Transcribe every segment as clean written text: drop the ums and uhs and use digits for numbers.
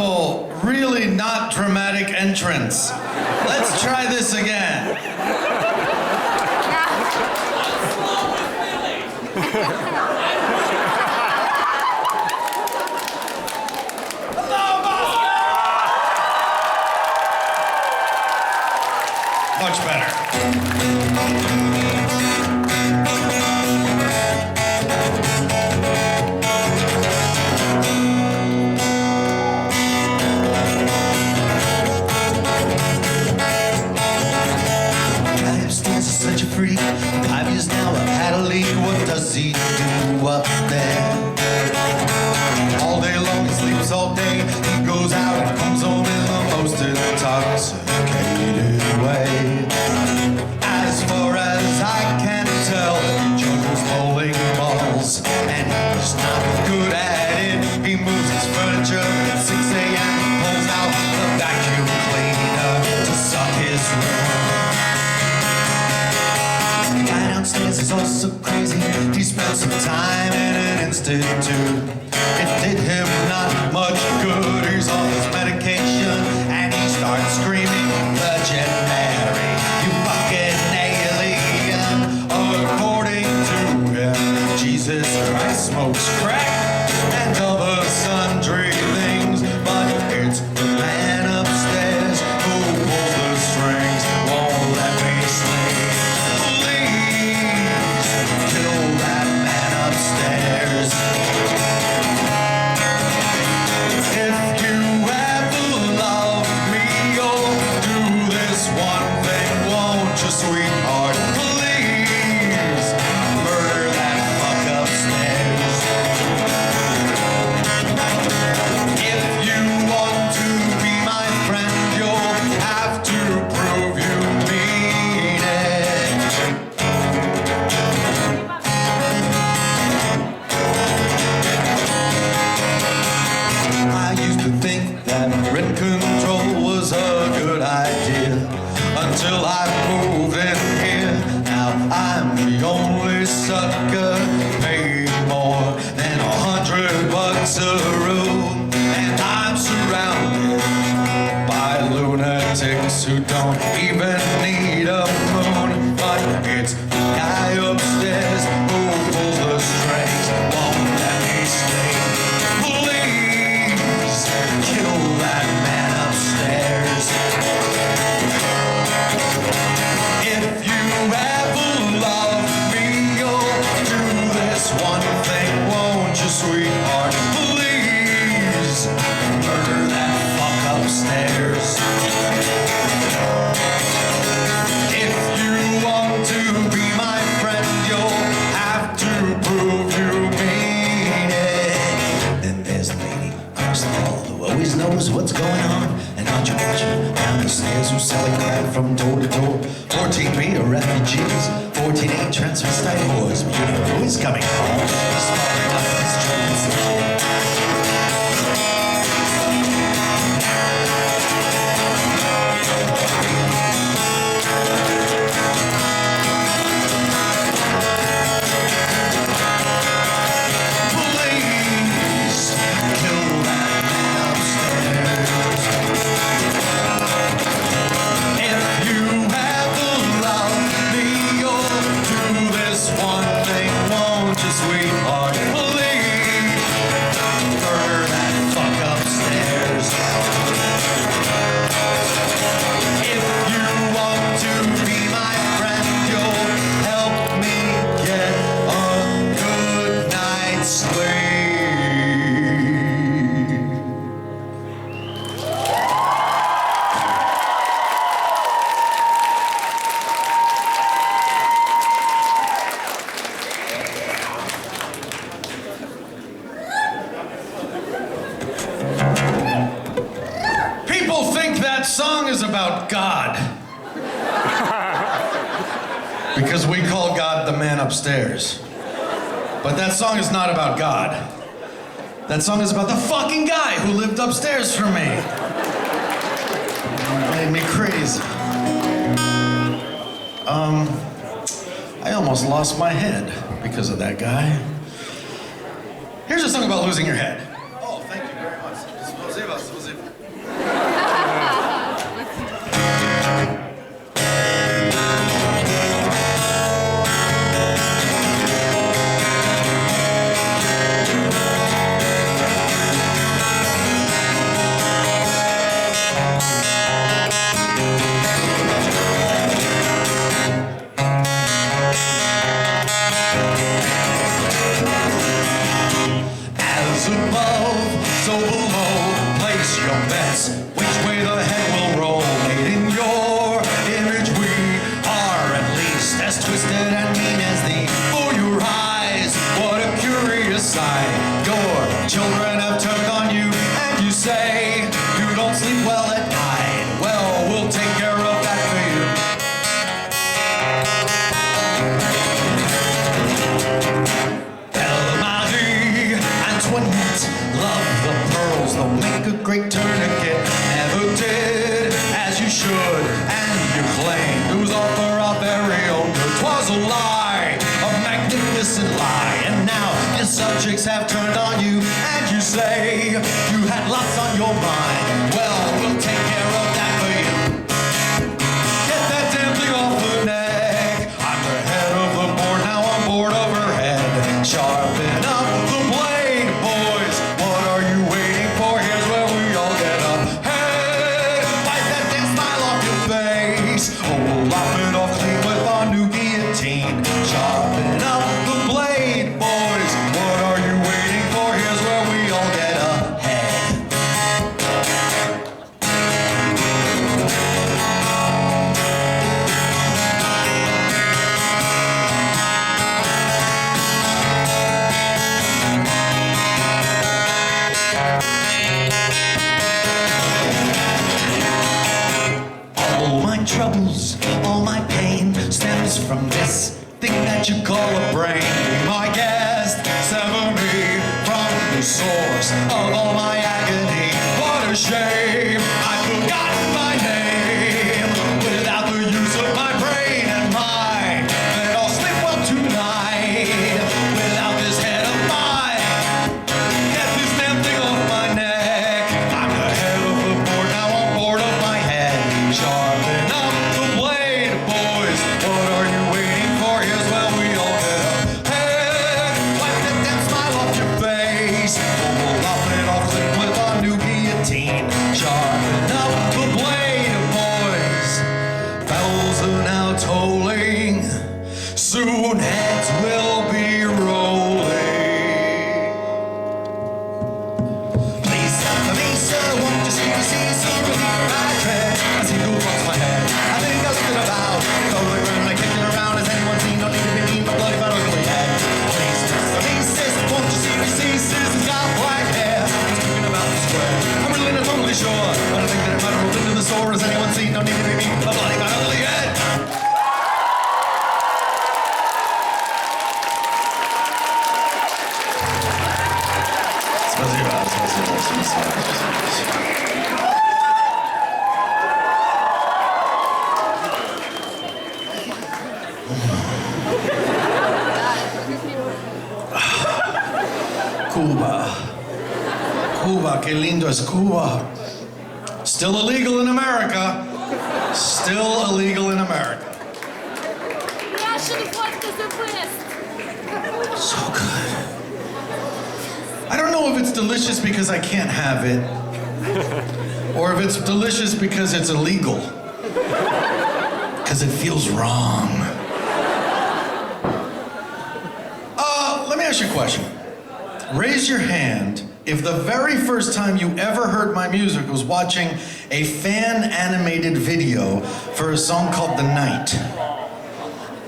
horrible, really not dramatic entrance. Let's try this again. Much better. Such a freak. 5 years now I've had a leak. What does he do up there? All day long he sleeps all day. He goes out and comes home in the most intoxicated way. As far as I can tell, he juggles bowling balls and he's not good at it. He moves his furniture at 6 a.m. He pulls out the vacuum cleaner to suck his room. Downstairs is also crazy. He spent some time in an institute. It did him not much good. He's on his medication and he starts screaming, Virgin Mary, you fucking alien. According to him, Jesus Christ smokes crack and other sundry things, but it's the man upstairs who pulls the strings, won't let me sleep. Kill that man upstairs. If you ever love me, you'll do this one thing, won't you, sweetheart? Please murder that fuck upstairs. If you want to be my friend, you'll have to prove you mean it. I used to think that rent control was a good idea until I moved in here. Now I'm the only sucker paying more than $100 a room, and I'm surrounded by lunatics who don't even need a moon. But it's the guy upstairs who pulls the strings, won't let me sleep. Please kill that man upstairs. If you ever love me, you'll do this one thing, won't you, sweetheart? Please murder that fuck upstairs. If you want to be my friend, you'll have to prove you mean it. Then there's a lady across the hall who always knows what's going on. And aren't you watching down the stairs who's selling crap from door to door? 14B are refugees, 14A transvestite whores. But you know who is coming home? Sparking up his joints. Please kill that man upstairs. If you ever love me, you'll do this one thing, won't you, sweetheart? Please murder that fuck upstairs. If you want to be my friend, you'll help me get a good night's sleep. People think that song is about God. Because we call God the man upstairs. But that song is not about God. That song is about the fucking guy who lived upstairs from me. It made me crazy. I almost lost my head because of that guy. Here's a song about losing your head. Oh, thank you very much. Спасибо, спасибо. way the head will roll. Made in your image, we are at least as twisted and mean as thee. For your eyes, what a curious sight. Your children have turned on you, and you say you don't sleep well at night. Well, we'll take care of that for you. Marie, Antoinette, love the pearls, they'll make a great tourniquet. Never did as you should, and you claimed it was all for our very own good. 'Twas a lie, a magnificent lie, and now your subjects have turned on you, and you say you had lots on your mind. Well, we'll take care of that for you. Get that damn thing off the neck. I'm the head of the board, now I'm bored overhead. Sharpen up the blade, boys. What are you waiting for? Here's where we all get up. Hey, wipe that damn smile off your face. Oh, we'll lop it off clean with our new guillotine. Sharpen up the blade, boys. What are you waiting for? Here's where we all get ahead. All my troubles, all my pain stems from this thing that you call a brain. Be my guest, sever me from the source of all my agony. What a shame, I've forgotten my name. Without the use of my brain and mind, then I'll sleep well tonight. Without this head of mine, get this damn thing off my neck. I'm the head of the board, now I'm bored of my head. Sharpen up the blade, boys. What are you waiting for? Here's where we all get up. Hey, wipe that damn smile off your face. We'll lop it off with our new guillotine. Sharpen up the blade, boys. Bells are now tolling. Soon heads will be rolling. Please, for me, sir, won't you see some relief I tread? I see who wants my head. I think I looked it about. Go to the ground, I kicked it around. Has anyone seen? No need to be mean, but bloody fat ugly head. Please, for me, sis, won't you see sis? Got black hair. He's talking about the square. I'm really not totally sure, but I think that it might have rolled into the store. Has anyone seen? No need to be mean, but bloody fat ugly head. Cuba. Cuba, qué lindo es Cuba. Still illegal in America. Still illegal in America. Russian vodka the best. So good. I don't know if it's delicious because I can't have it, or if it's delicious because it's illegal. Because it feels wrong. Let me ask you a question. Raise your hand if the very first time you ever heard my music was watching a fan-animated video for a song called The Night.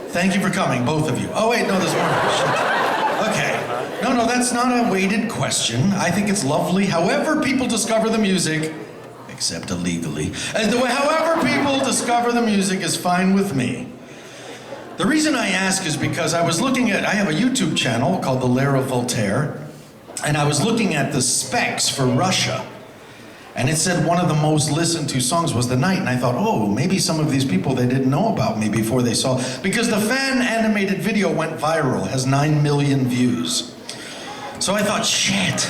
Thank you for coming, both of you. Oh wait, no, there's one. Okay. No, that's not a weighted question. I think it's lovely. However people discover the music, except illegally, however people discover the music is fine with me. The reason I ask is because I have a YouTube channel called the Lair of Voltaire, and I was looking at the specs for Russia, and it said one of the most listened to songs was The Night, and I thought, oh, maybe some of these people, they didn't know about me before they saw, because the fan animated video went viral, has 9 million views. So I thought, shit,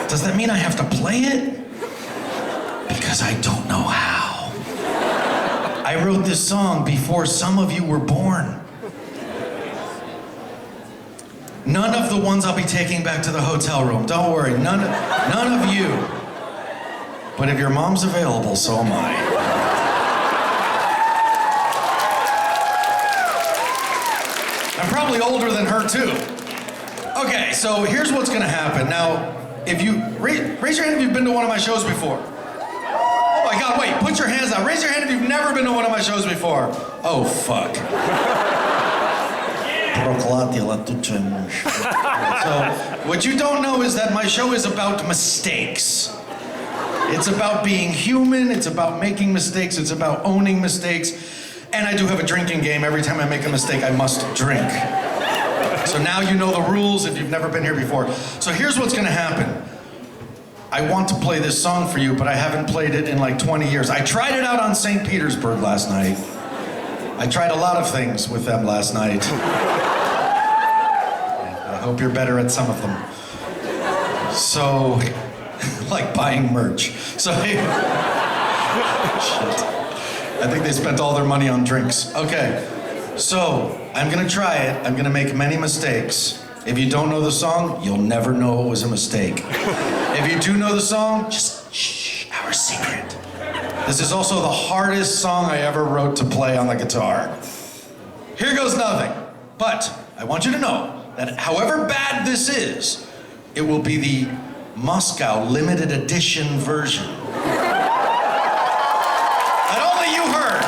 does that mean I have to play it? Because I don't know how. I wrote this song before some of you were born. None of the ones I'll be taking back to the hotel room. Don't worry, none of you. But if your mom's available, so am I. I'm probably older than her too. Okay, so here's what's gonna happen. Now, if you raise your hand if you've been to one of my shows before. my God, wait, put your hands out. Raise your hand if you've never been to one of my shows before. Oh, fuck. So, what you don't know is that my show is about mistakes. It's about being human, it's about making mistakes, it's about owning mistakes, and I do have a drinking game. Every time I make a mistake, I must drink. So now you know the rules if you've never been here before. So here's what's gonna happen. I want to play this song for you, but I haven't played it in like 20 years. I tried it out on St. Petersburg last night. I tried a lot of things with them last night. I hope you're better at some of them. So, like buying merch. So, shit. I think they spent all their money on drinks. Okay, so I'm gonna try it. I'm gonna make many mistakes. If you don't know the song, you'll never know it was a mistake. If you do know the song, just shh, our secret. This is also the hardest song I ever wrote to play on the guitar. Here goes nothing. But I want you to know that however bad this is, it will be the Moscow limited edition version. That only you heard.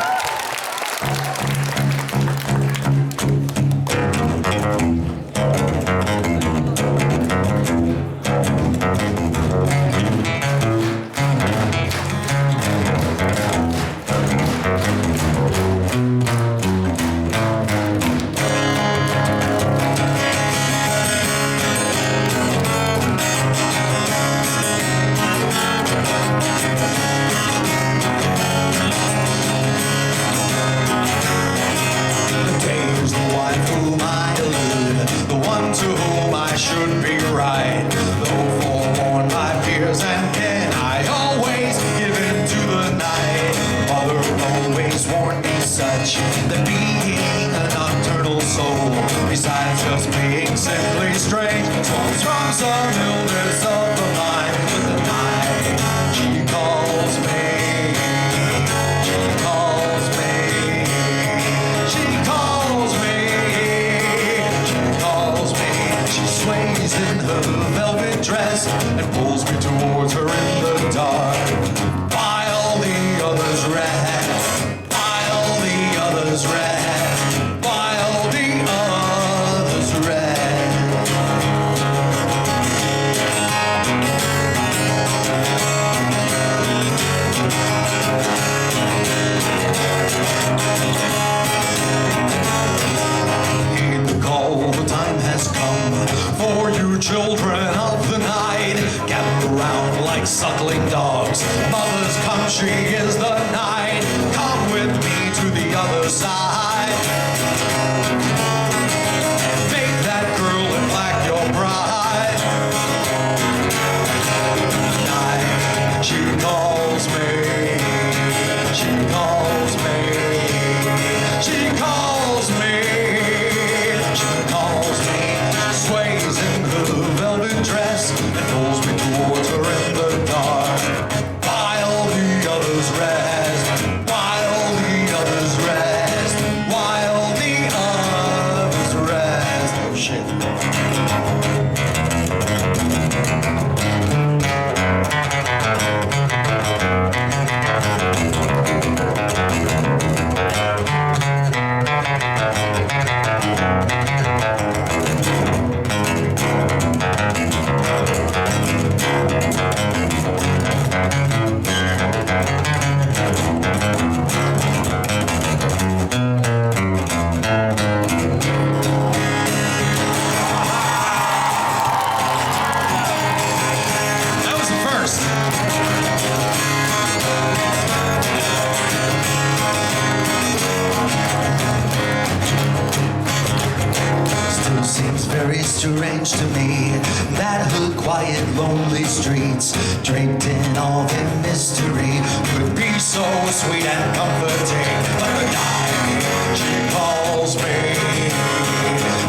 Strange to me, that hood, quiet, lonely streets, draped in all their mystery, could be so sweet and comforting. But the night she calls me,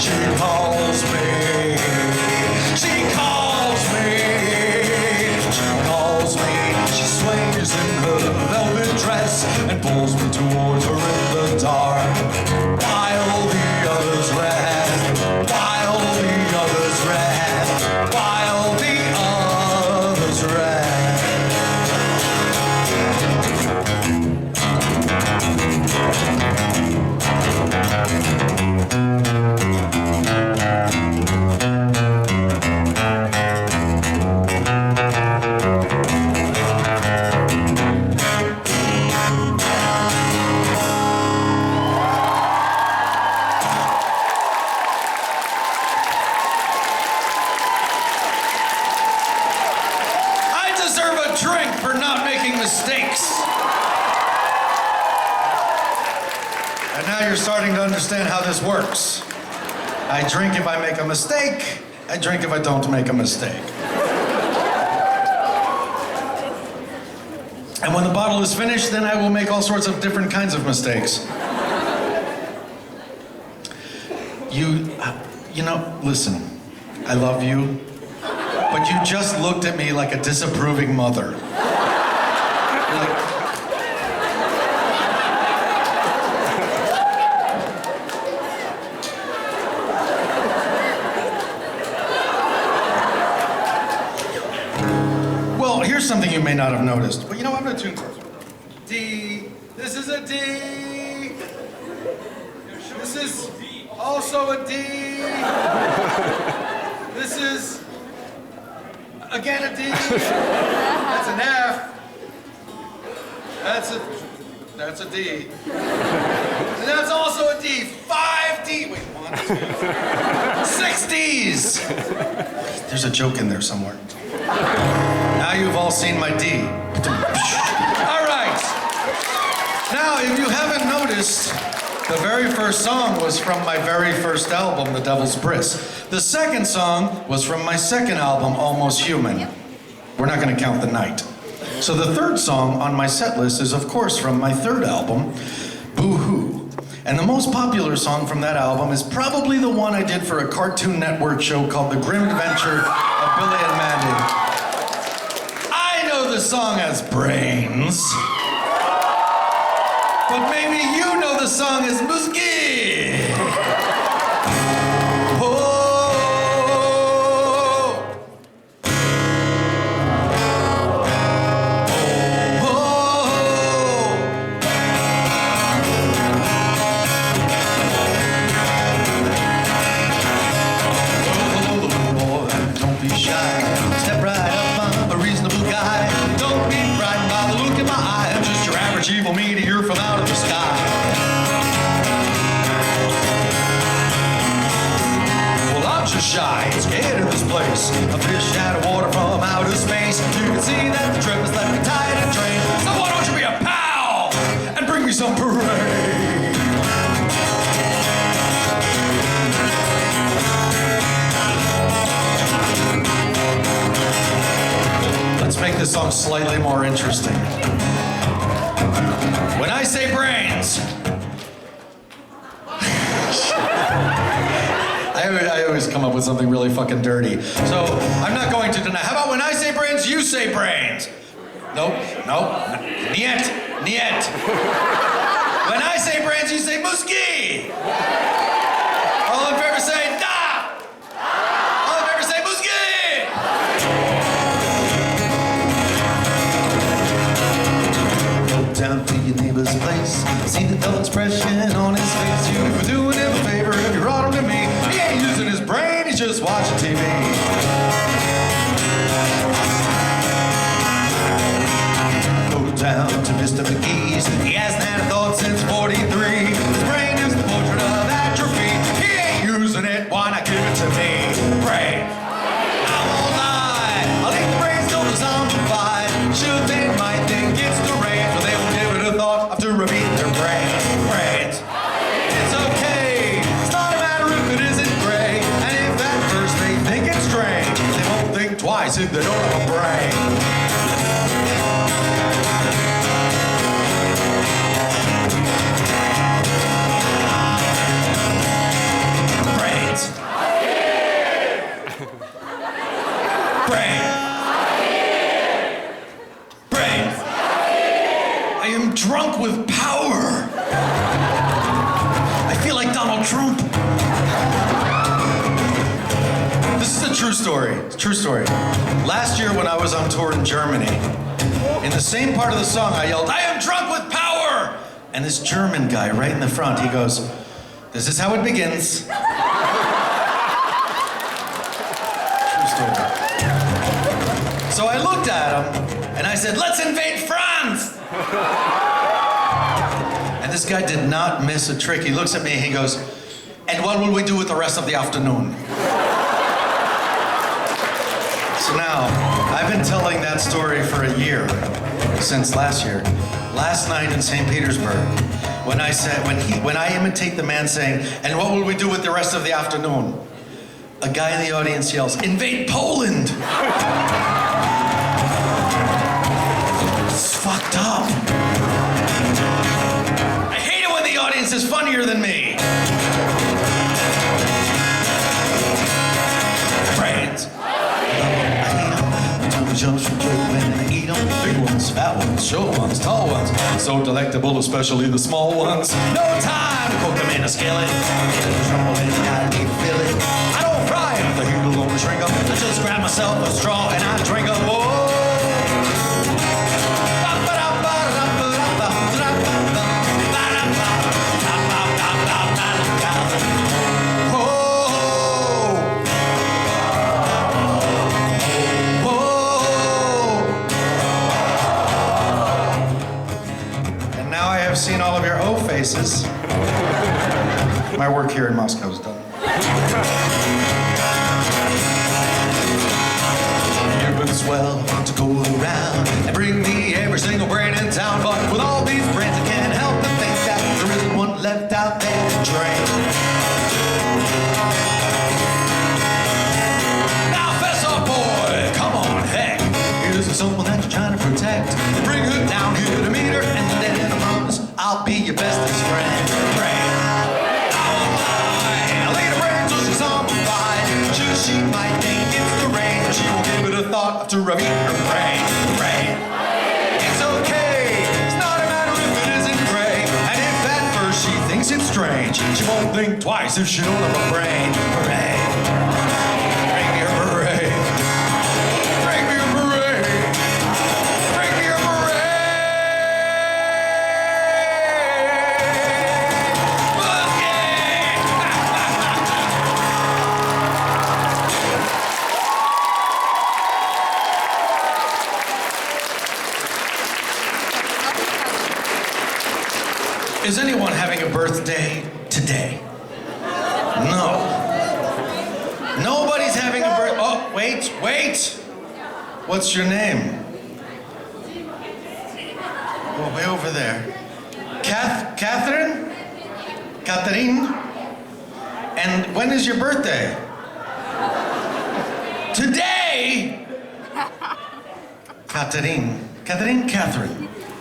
she calls me, she calls me, she calls me. She sways in her velvet dress and pulls me towards her in the dark, while the others rest, while the others rest, while the others rest. starting to understand how this works. I drink if I make a mistake. I drink if I don't make a mistake. And when the bottle is finished, then I will make all sorts of different kinds of mistakes. You know, listen, I love you, but you just looked at me like a disapproving mother. You're like, well, here's something you may not have noticed. But you know, I'm gonna tune first. D. This is a D. This is also a D. This is again a D. That's an F. That's a D. And that's also a D. 5 D. Wait, 1, 2, 6 Ds. There's a joke in there somewhere. Now you've all seen my D. All right. Now, if you haven't noticed, the very first song was from my very first album, The Devil's Bris. The second song was from my second album, Almost Human. We're not going to count the night. So the third song on my set list is, of course, from my third album, Boo Hoo. And the most popular song from that album is probably the one I did for a Cartoon Network show called The Grim Adventure of Billy and Mandy. I know the song as Brains. But maybe you know the song as Mozgi. Don't be shy. Step right up, I'm a reasonable guy. Don't be frightened by the look in my eye. I'm just your average evil meteor from out of the sky. Well, I'm just shy and scared of this place. A fish out of water from outer space. You can see that the trip has left me tied and trained. So why don't you be a pal and bring me some parade? Let's make this song slightly more interesting. When I say brains, I always come up with something really fucking dirty. So I'm not going to deny. How about when I say brains, you say brains? Nope, niet. When I say brains, you say mozgi. All in favor say da. All in favor say mozgi. Down to your neighbor's place. See the dull expression on his face. You were doing him a favor if you brought him to me. He ain't using his brain, he's just watching TV. Go down to Mr. McGee's. He hasn't had a thought since 43. His brain is the portrait of atrophy. He ain't using it, why not give it to me? Brain. I won't lie. I'll leave the brains till the zombified. Should they might think it's deranged, but they won't give it a thought after repeat their brains. It's okay. It's not a matter if it isn't gray. And if at first they think it's strange, they won't think twice if they don't have a brain. Brains. I am drunk with power. I feel like Donald Trump. This is a true story. It's a true story. Last year when I was on tour in Germany, in the same part of the song I yelled, I am drunk with power! And this German guy right in the front, he goes, this is how it begins. True story. So I looked at him and I said, let's invade France! And this guy did not miss a trick. He looks at me and he goes, and what will we do with the rest of the afternoon? So now, I've been telling that story for a year, since last year. Last night in St. Petersburg, when I imitate the man saying, "And what will we do with the rest of the afternoon?" A guy in the audience yells, "Invade Poland!" It's fucked up. I hate it when the audience is funnier than me. Brains. Jumps from when I eat them, big ones, fat ones, short ones, tall ones, so delectable, especially the small ones. No time to cook them in a skillet. Trouble in I need to fill it. I don't fry them, the heat will only shrink them. I just grab myself a straw and I drink them. Whoa. Seen all of your O faces. My work here in Moscow is done. You've been swell to go around and bring me every single brain in town, but with all these brains I can't help but think that there isn't one left out there to drain. Now fess up, boy, come on, heck. Here's someone that you're trying to protect. Bring her down here to meet her, and then I promise I'll be your bestest friend. Brain. Oh my, I laid her brain so she's on fire. She might think it's the rain, but she won't give it a thought to reveal her brain. Brain. It's okay, it's not a matter if it isn't gray. And if at first she thinks it's strange, she won't think twice if she don't have a brain. Brain. Bring me her brain. Bring me her brain. Bring me her brain. Is anyone having a birthday today? No. Nobody's having a birthday. Oh, wait. What's your name? Oh, way over there. Catherine? Catherine? And when is your birthday? Today? Catherine.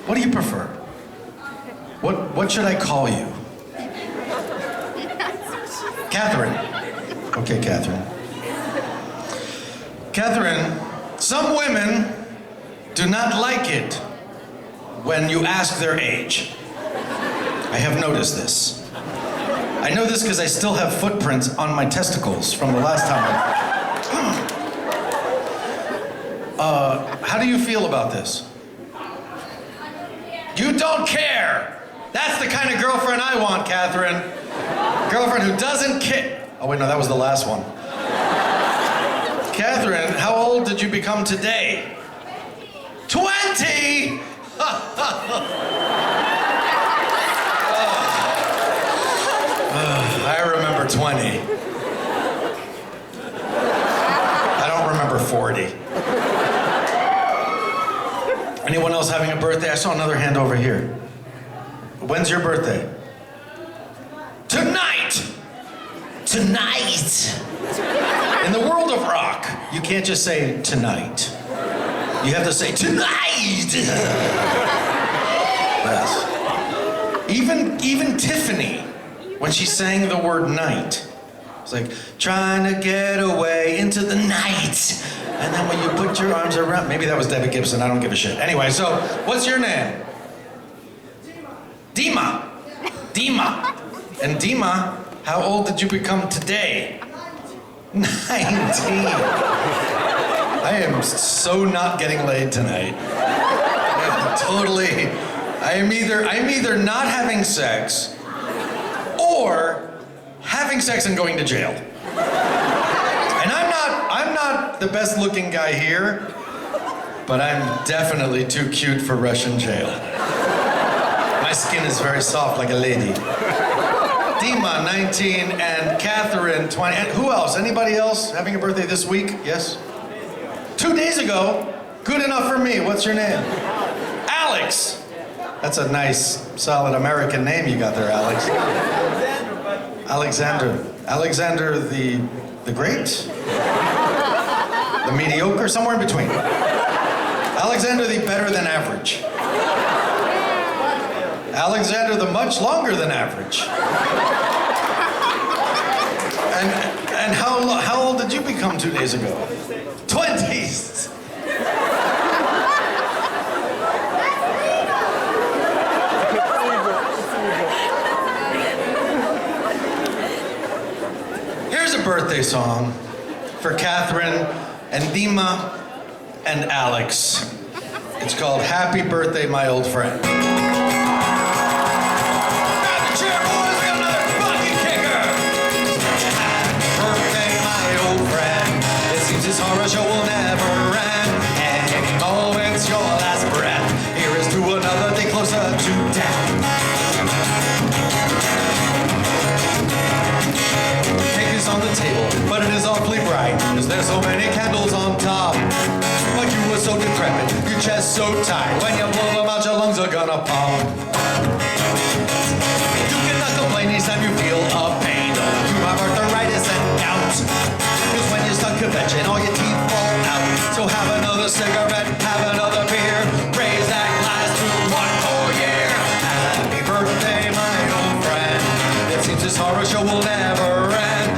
What do you prefer? What should I call you? Catherine. Okay, Catherine. Catherine, some women do not like it when you ask their age. I have noticed this. I know this because I still have footprints on my testicles from the last time. How do you feel about this? You don't care. That's the kind of girlfriend I want, Catherine. Girlfriend who doesn't care. Oh wait, no, that was the last one. Catherine, how old did you become today? 20! I remember 20. I don't remember 40. Anyone else having a birthday? I saw another hand over here. When's your birthday? Tonight! In the world of rock, you can't just say tonight. You have to say tonight! Yes. Even Tiffany, when she sang the word night, it's like, trying to get away into the night. And then when you put your arms around, maybe that was Debbie Gibson, I don't give a shit. Anyway, so, what's your name? Dima. And Dima, how old did you become today? 19. I am so not getting laid tonight. I'm either not having sex or having sex and going to jail. And I'm not the best looking guy here, but I'm definitely too cute for Russian jail. My skin is very soft like a lady. Dima, 19, and Catherine, 20. And who else? Anybody else having a birthday this week? Yes? 2 days ago? Good enough for me. What's your name? Alex. That's a nice, solid American name you got there, Alex. Alexander the Great? The mediocre? Somewhere in between. Alexander the better than average. Alexander the much longer than average. And how old did you become 2 days ago? 20s! Here's a birthday song for Catherine and Dima and Alex. It's called Happy Birthday, My Old Friend. Grab the chair, boys, we got another fucking kicker! Happy birthday, my old friend. It seems this horror show will never end. Any moment's your last breath. Here is to another day closer to death. On the table, but it is awfully bright, cause there's so many candles on top. But you were so decrepit, your chest so tight, when you blow them out, your lungs are gonna pop. You cannot complain anytime you feel a pain. You have arthritis and gout, cause when you're stuck convention, all your teeth fall out. So have another cigarette, have another beer, raise that glass to one more year. Happy birthday, my old friend. It seems this horror show will never end.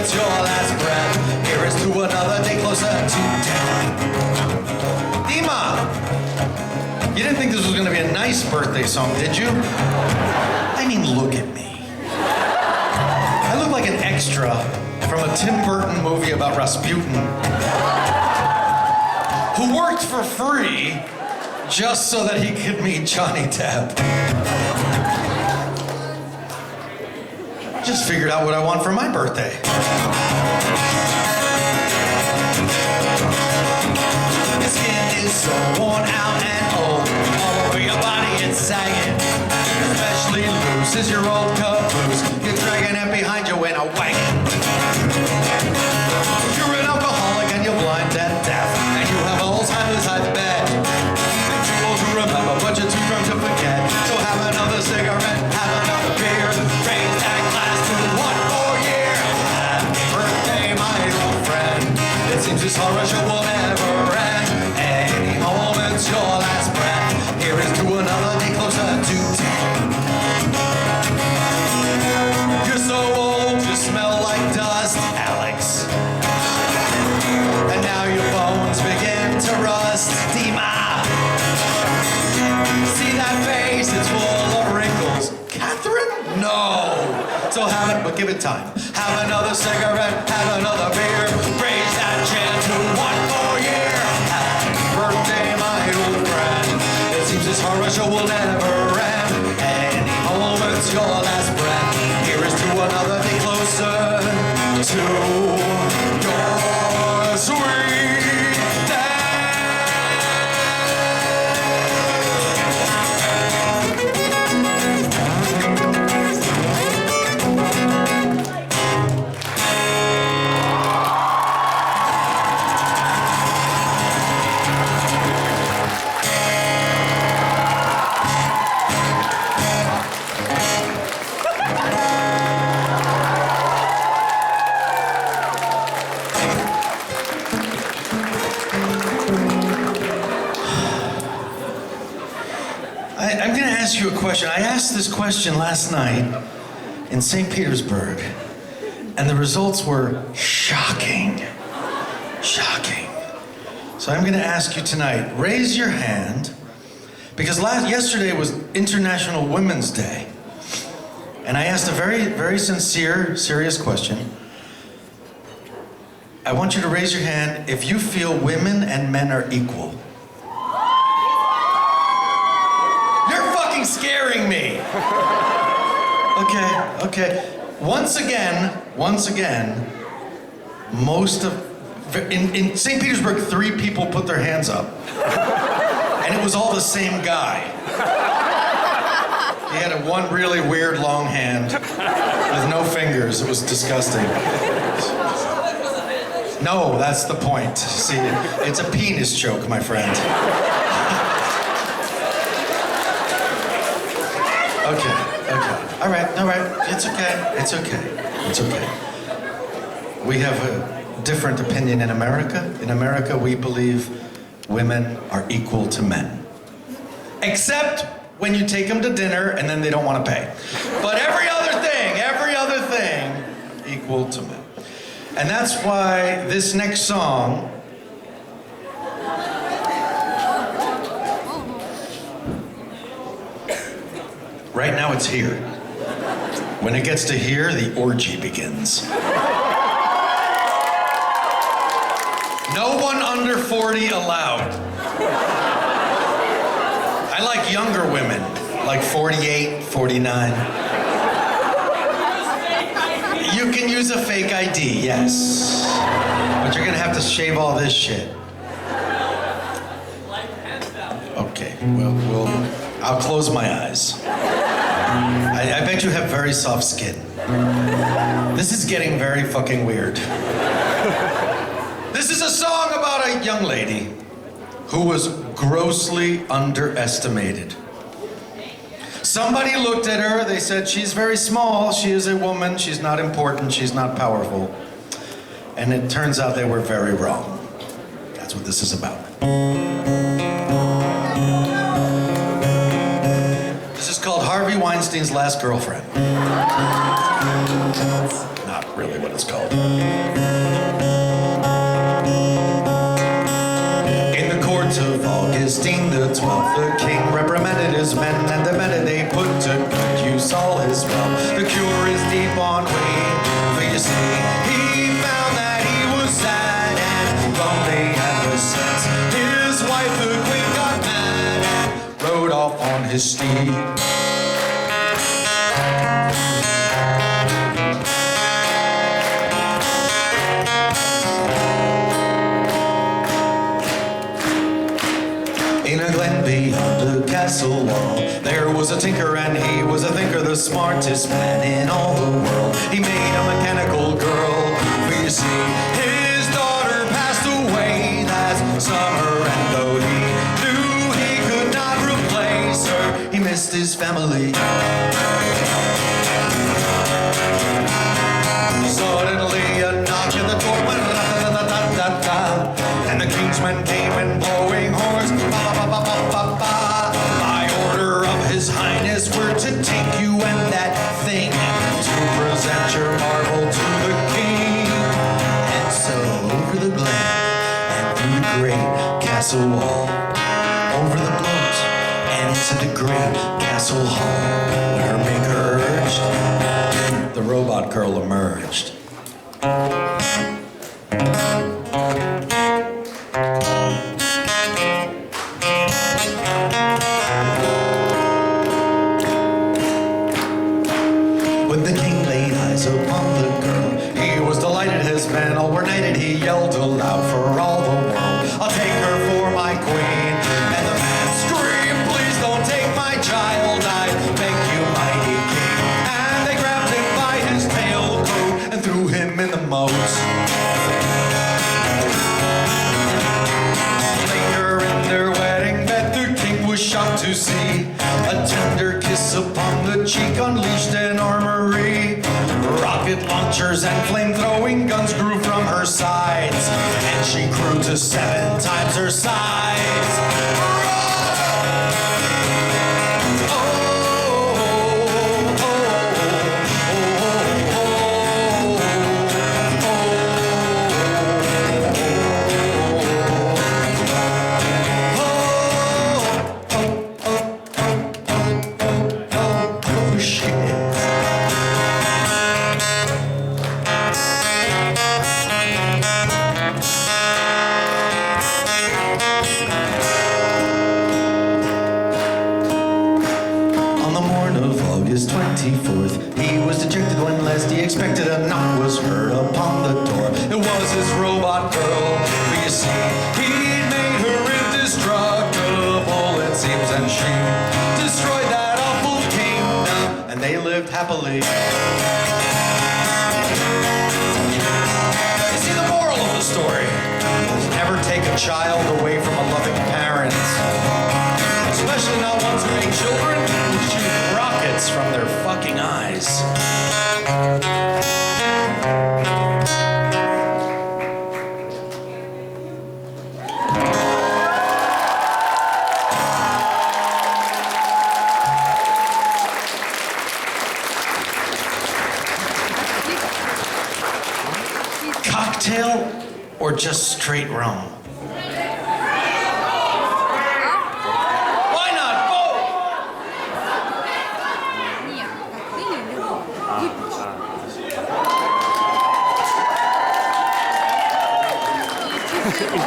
It's your last breath. Here is to another day closer to death. Dima, you didn't think this was going to be a nice birthday song, did you? I mean, look at me. I look like an extra from a Tim Burton movie about Rasputin, who worked for free just so that he could meet Johnny Depp. Just figured out what I want for my birthday. Your skin is so worn out and old. All over your body it's sagging. Especially loose is your old caboose. You're dragging it behind you in a wagon. You're an alcoholic and you're blind and deaf. And you have Alzheimer's, I bet. You're too old to remember, but you're too drunk to forget. So have another cigarette, have another beer. Raise that glass to one more year. Happy birthday, my old friend. It seems this horror show will never end. Any moment's your last breath. Here is to another day closer to death. You're so old, you smell like dust, Alex. And now your bones begin to rust, Dima. See that face? It's full of wrinkles. Catherine? No. So have it, but give it time. Have another cigarette, have another beer. Raise that chair to one more year. Happy birthday, my old friend. It seems this horror show will never end. Any moment's your last breath. Here is to another day closer to your sweet death. I'm going to ask you a question. I asked this question last night in St. Petersburg, and the results were shocking. Shocking. So I'm going to ask you tonight, raise your hand, because yesterday was International Women's Day, and I asked a very, very sincere, serious question. I want you to raise your hand if you feel women and men are equal. Scaring me. Okay. Once again, in St. Petersburg, 3 people put their hands up. And it was all the same guy. He had one really weird long hand with no fingers. It was disgusting. No, that's the point. See, it's a penis joke, my friend. It's okay. It's okay. We have a different opinion in America. In America, we believe women are equal to men. Except when you take them to dinner and then they don't want to pay. But every other thing, equal to men. And that's why this next song right now it's here. When it gets to here, the orgy begins. No one under 40 allowed. I like younger women, like 48, 49. You can use a fake ID, yes. But you're gonna have to shave all this shit. Okay, well, I'll close my eyes. I bet you have very soft skin. This is getting very fucking weird. This is a song about a young lady who was grossly underestimated. Somebody looked at her, they said, she's very small, she is a woman, she's not important, she's not powerful. And it turns out they were very wrong. That's what this is about. This is called Harvey Weinstein's Last Girlfriend. Not really what it's called. Of Augustine the 12th, the king reprimanded his men, and demanded they put to good use all his wealth. The cure is deep on waiting, for you see, he found that he was sad and lonely ever since his wife, the queen, got mad and rode off on his steed. Beyond the castle wall, there was a tinker and he was a thinker, the smartest man in all the world. He made a mechanical girl, for you see, his daughter passed away last summer, and though he knew he could not replace her, he missed his family. Suddenly a knock at the door went ra-da-da-da-da-da, and the king's men came in blowing horns. By order of his highness, we're to take you and that thing to present your marvel to the king. And so over the glen and through the great castle wall, over the moat and into the great castle hall, when her maker urged, the robot girl emerged. When the king laid eyes upon the girl, he was delighted, his men all were knighted, he yelled aloud for all the world, I'll take her for my queen. And the man screamed, please don't take my child, I beg you, mighty king. And they grabbed him by his tailcoat and threw him in the moat. Later in their wedding bed, the king was shocked to see a tender kiss upon the cheek unleashed an armory. Rocket launchers and flame-throwing guns grew from her sides, and she grew to 7 times her size. August 24th, he was dejected when last he expected a knock was heard upon the door. It was his robot girl, for you see, he'd made her indestructible, it seems, and she destroyed that awful kingdom, and they lived happily. You see, the moral of the story is never take a child away from a loving parent, especially not ones who make children who shoot rockets from their fucking eyes. cocktail or just straight rum? Why not both? Нет, коктейль или ром? Выпить.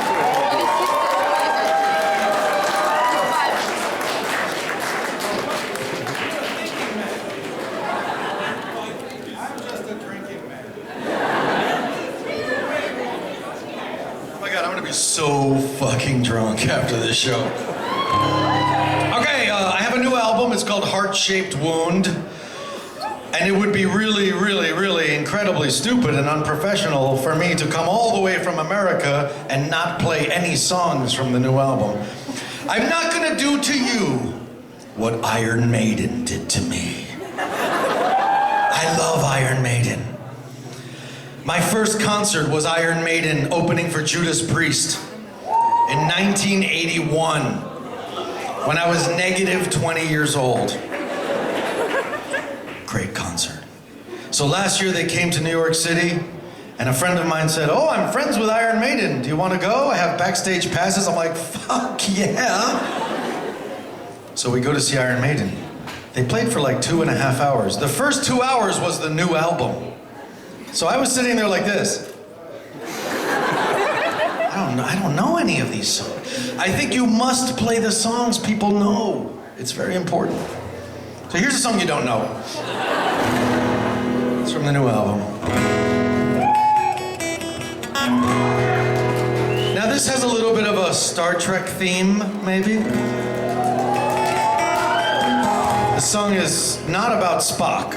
So fucking drunk after this show. Okay, I have a new album. It's called Heart-Shaped Wound. And it would be really, really, really incredibly stupid and unprofessional for me to come all the way from America and not play any songs from the new album. I'm not gonna do to you what Iron Maiden did to me. I love Iron Maiden. My first concert was Iron Maiden opening for Judas Priest in 1981 when I was negative 20 years old. Great concert. So last year they came to New York City and a friend of mine said, "Oh, I'm friends with Iron Maiden. Do you want to go? I have backstage passes." I'm like, "Fuck yeah." So we go to see Iron Maiden. They played for like 2.5 hours. The first 2 hours was the new album. So I was sitting there like this. I don't know any of these songs. I think you must play the songs people know. It's very important. So here's a song you don't know. It's from the new album. Now this has a little bit of a Star Trek theme, maybe. The song is not about Spock.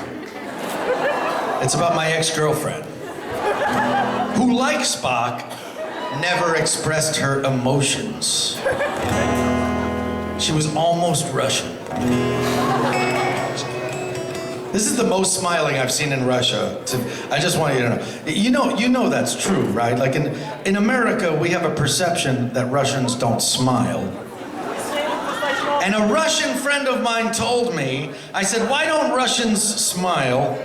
It's about my ex-girlfriend, who, like Spock, never expressed her emotions. She was almost Russian. This is the most smiling I've seen in Russia. I just want you to know. You know that's true, right? Like in America, we have a perception that Russians don't smile. And a Russian friend of mine told me, I said, "Why don't Russians smile?"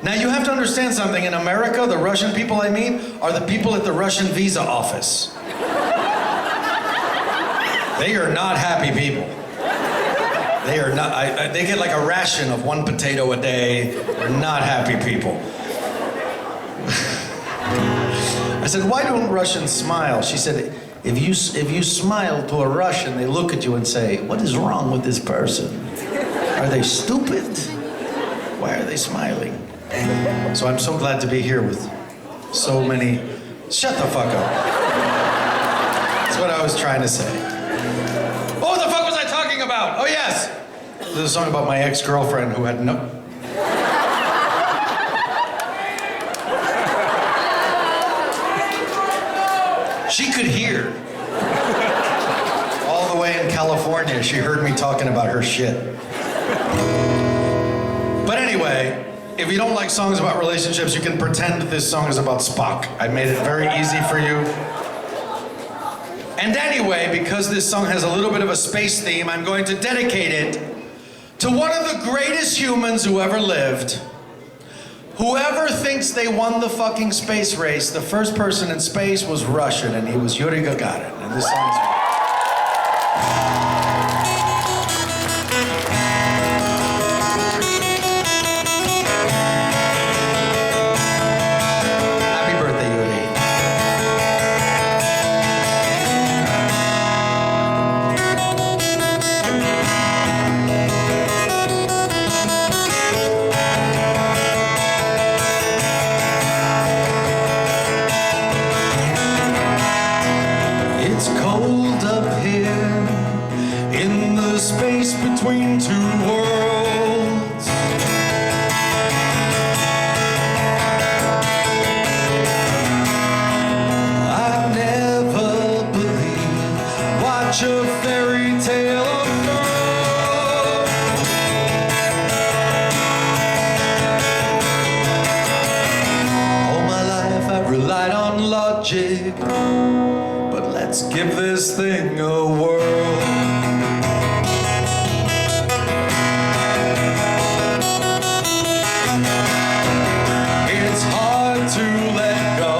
Now you have to understand something. In America, the Russian people I meet are the people at the Russian visa office. They are not happy people. They are not, they get like a ration of 1 potato a day. They're not happy people. I said, "Why don't Russians smile?" She said, if you smile to a Russian, they look at you and say, "What is wrong with this person? Are they stupid? Why are they smiling?" So I'm so glad to be here with so many. Shut the fuck up. That's what I was trying to say. What the fuck was I talking about? Oh yes, this is a song about my ex-girlfriend who had no. She could hear. All the way in California, she heard me talking about her shit. But anyway, if you don't like songs about relationships, you can pretend this song is about Spock. I made it very easy for you. And anyway, because this song has a little bit of a space theme, I'm going to dedicate it to one of the greatest humans who ever lived. Whoever thinks they won the fucking space race, the first person in space was Russian, and he was Yuri Gagarin. And this song's... between 2 worlds. I've never believed, watch a fairy tale unfold. All my life I've relied on logic, but let's give this thing a whirl. To let go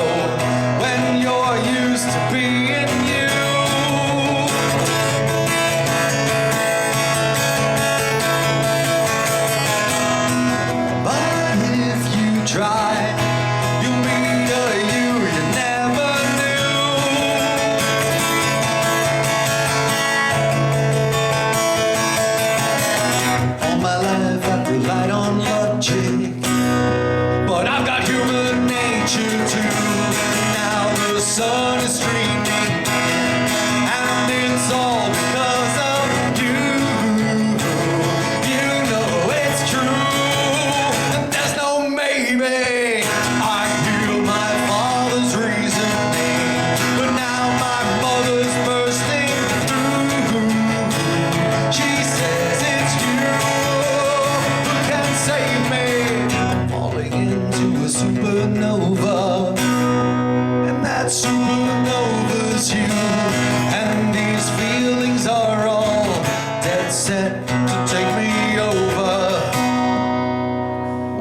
set to take me over.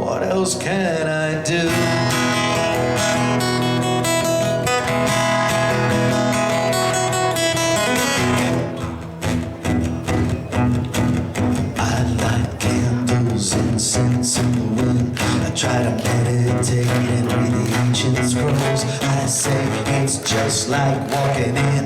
What else can I do? I light candles, incense in the wind. I try to meditate and read the ancient scrolls. I say it's just like walking in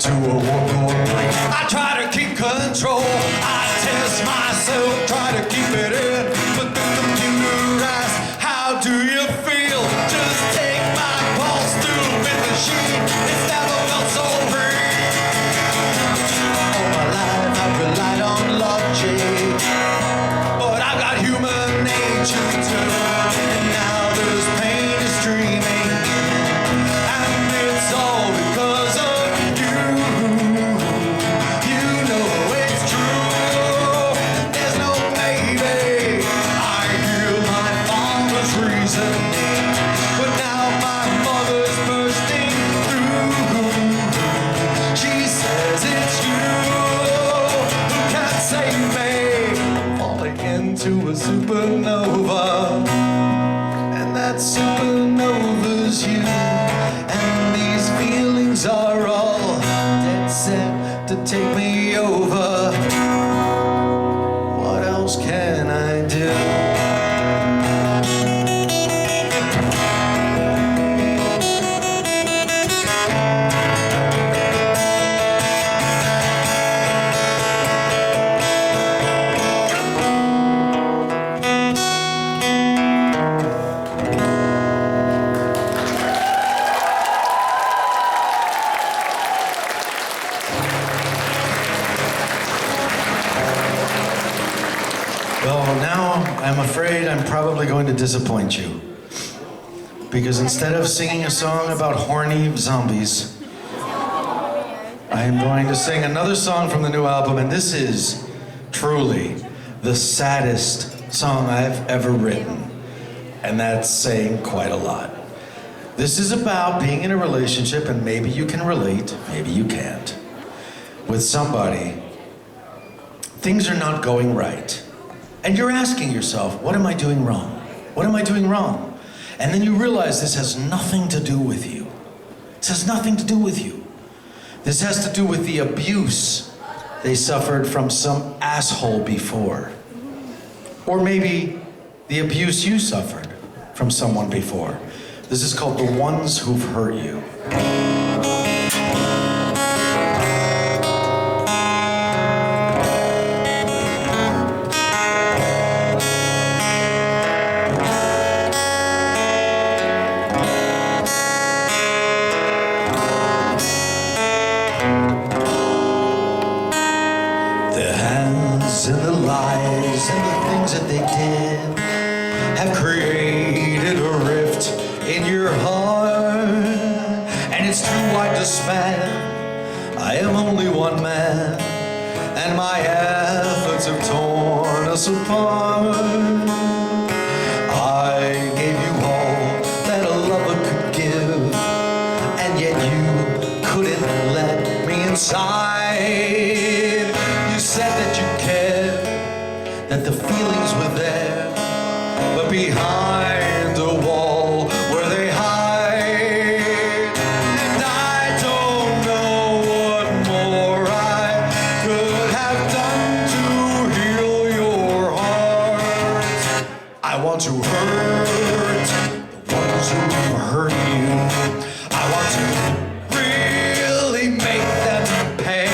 to a war place. I try to keep control. I test myself, try to keep it in. But the computer asks, how do you feel? Just take my pulse through with the sheet. It's never felt so real. All my life I've relied on logic, but I've got human nature too. And now this pain is dreaming, and it's all because of you. You know it's true. There's no maybe. I hear my father's reasoning, but now my mother's bursting through. She says it's you who can save me, falling into a supernova, and that supernova's you. And these feelings are all dead set to take me over. What else can I do? Well, now I'm afraid I'm probably going to disappoint you. Because instead of singing a song about horny zombies, I am going to sing another song from the new album, and this is truly the saddest song I've ever written. And that's saying quite a lot. This is about being in a relationship, and maybe you can relate, maybe you can't, with somebody. Things are not going right. And you're asking yourself, what am I doing wrong? What am I doing wrong? And then you realize this has nothing to do with you. This has nothing to do with you. This has to do with the abuse they suffered from some asshole before. Or maybe the abuse you suffered from someone before. This is called The Ones Who've Hurt You. And the lies and the things that they did have created a rift in your heart, and it's too wide to span. I am only one man, and my efforts have torn us apart. I gave you all that a lover could give, and yet you couldn't let me inside. You said that you cared, that the feelings were there, but behind a wall where they hide. And I don't know what more I could have done to heal your heart. I want to hurt the ones who hurt you. I want to really make them pay.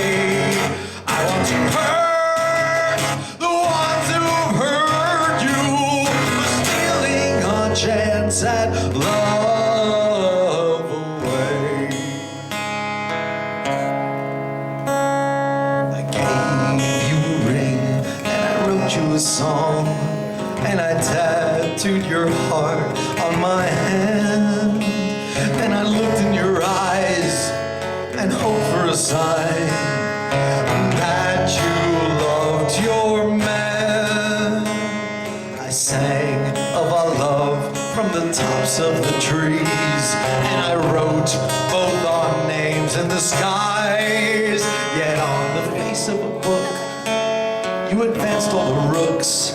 I want to hurt the ones who hurt you for stealing our chance at love away. I gave you a ring and I wrote you a song, and I tattooed your heart on my hand. Then I looked in your eyes and hoped for a sign that you loved your man. I sang of our love from the tops of the trees, and I wrote both our names in the skies. Yet on the face of a book, You advanced all the rooks,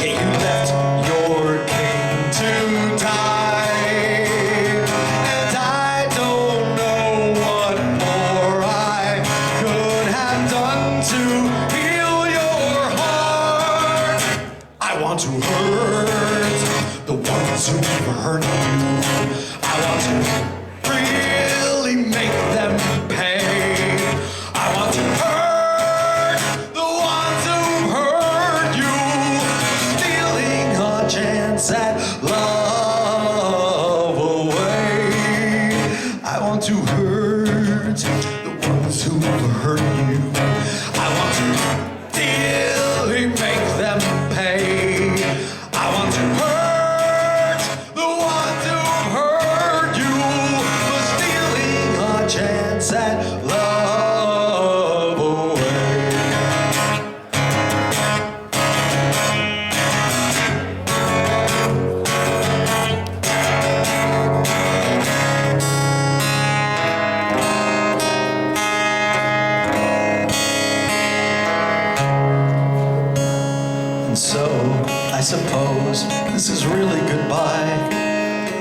yet you left your king to die. And I don't know what more I could have done to heal your heart. I want to hurt the ones who hurt you. I want to really make them pay. I want to hurt the ones who hurt you, stealing our chance at love away. I want to hurt the ones who hurt you. I want to really make them pay. I want to hurt the ones who hurt you for stealing our chance at love away. And so, I suppose this is really goodbye.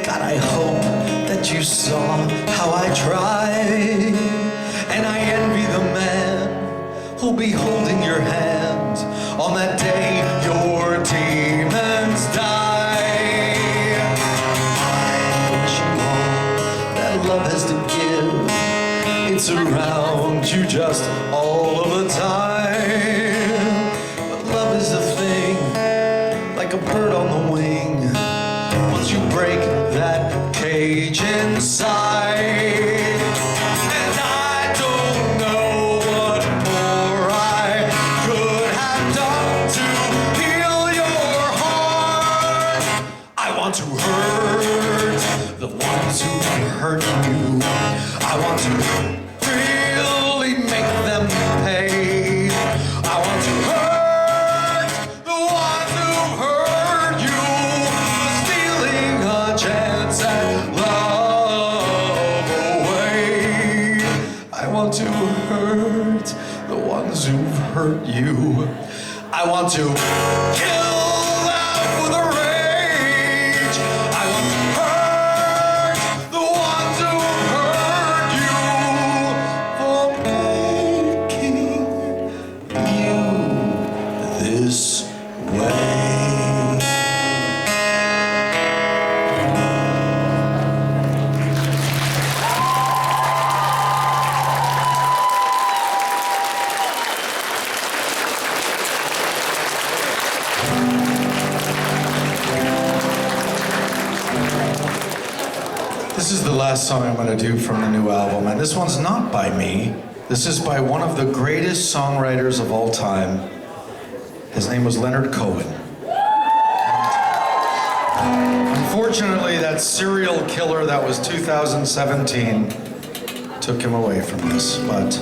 God, I hope that you saw how I tried. And I envy the man who'll be holding your hand on that day your demons die. I'm wishing all that love has to give. It's around you just all of the time. But love is a thing, like a bird on the wing. Once you break that cage inside, and I don't know what more I could have done to heal your heart. I want to hurt the ones who hurt you. I want to really make them pay. I want to hurt the ones who hurt you for stealing a chance at love away. I want to hurt the ones who hurt you. I want to kill them with a rage. I want to hurt the ones who hurt you for making you this way. This is the last song I'm going to do from the new album, and this one's not by me. This is by one of the greatest songwriters of all time. His name was Leonard Cohen. Unfortunately, that serial killer that was 2017 took him away from us. But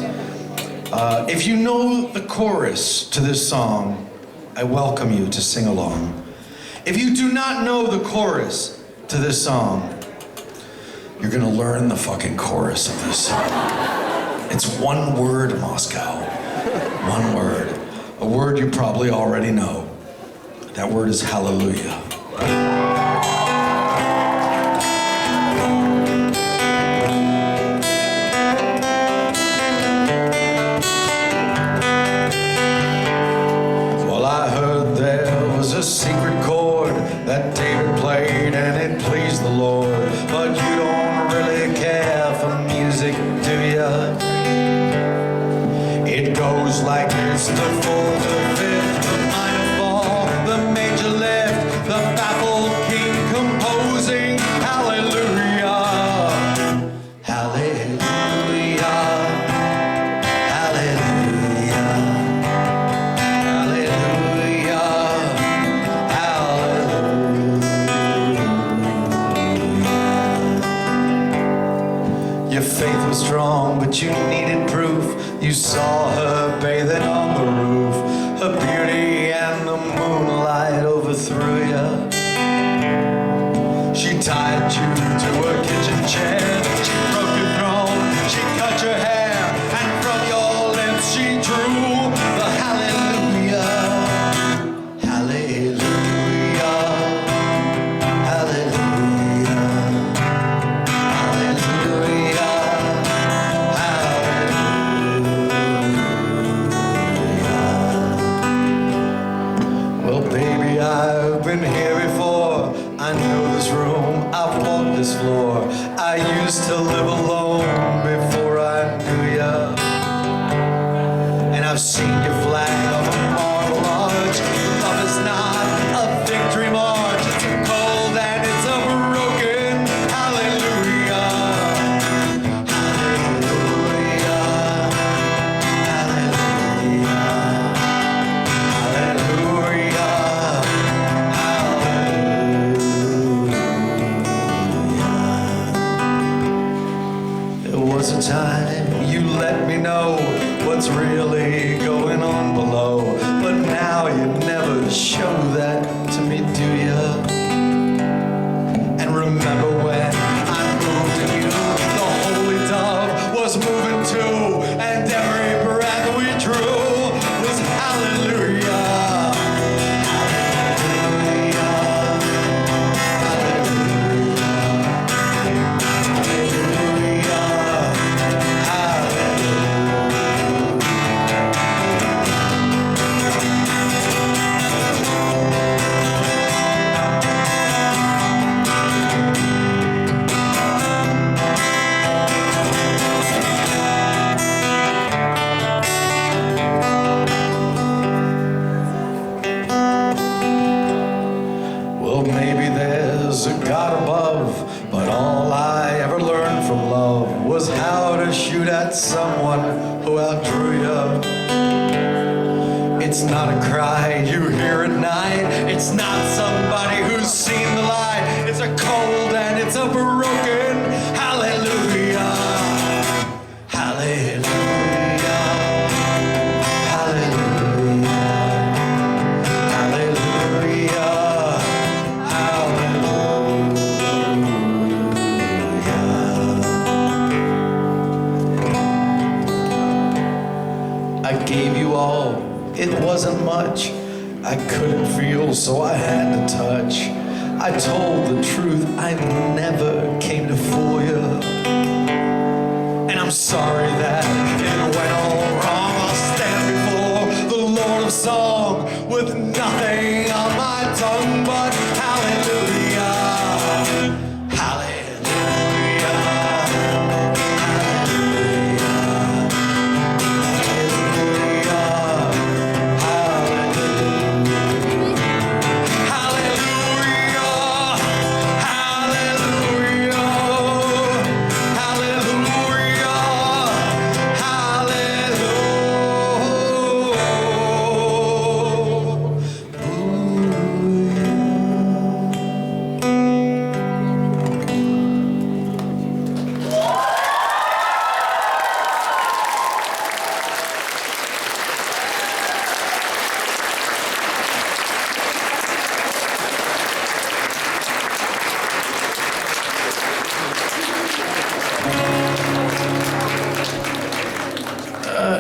if you know the chorus to this song, I welcome you to sing along. If you do not know the chorus to this song, you're gonna learn the fucking chorus of this song. It's one word, Moscow. One word. A word you probably already know. That word is hallelujah. Well, I heard there was a secret chord that David played and it pleased the Lord. But you don't really care for music, do ya? It goes like this: the fourth, the fifth, the minor fall, the major lift, the baffled king composing hallelujah, hallelujah, hallelujah, hallelujah, hallelujah. Your faith was strong, but you needed proof. You saw her bathing on the roof. Her beauty and the moonlight overthrew you. She tied you to a kitchen chair. She broke your throne. She cut your hair. And from your lips she drew the hallelujah. been here before. I know this room, I've walked this floor. I used to live alone before I knew ya. And I've seen your flag on a marble arch. Love is not a victory march. It's a cold and it's a broken hallelujah. Hallelujah. Was a time you let me know what's really going on below, but now you never show that to me, do ya? And remember when I moved and you, the holy dove was moving too, and every breath we drew was hallelujah. Shoot at someone who outdrew you. It's not a cry you hear at night. It's not somebody who's seen the light. It's a cold and it's a broken hallelujah. Hallelujah. Gave you all, it wasn't much. I couldn't feel, so I had to touch. I told the truth, I never came to fool you. And I'm sorry that it went all wrong. I'll stand before the Lord of Song with nothing on my tongue but hallelujah.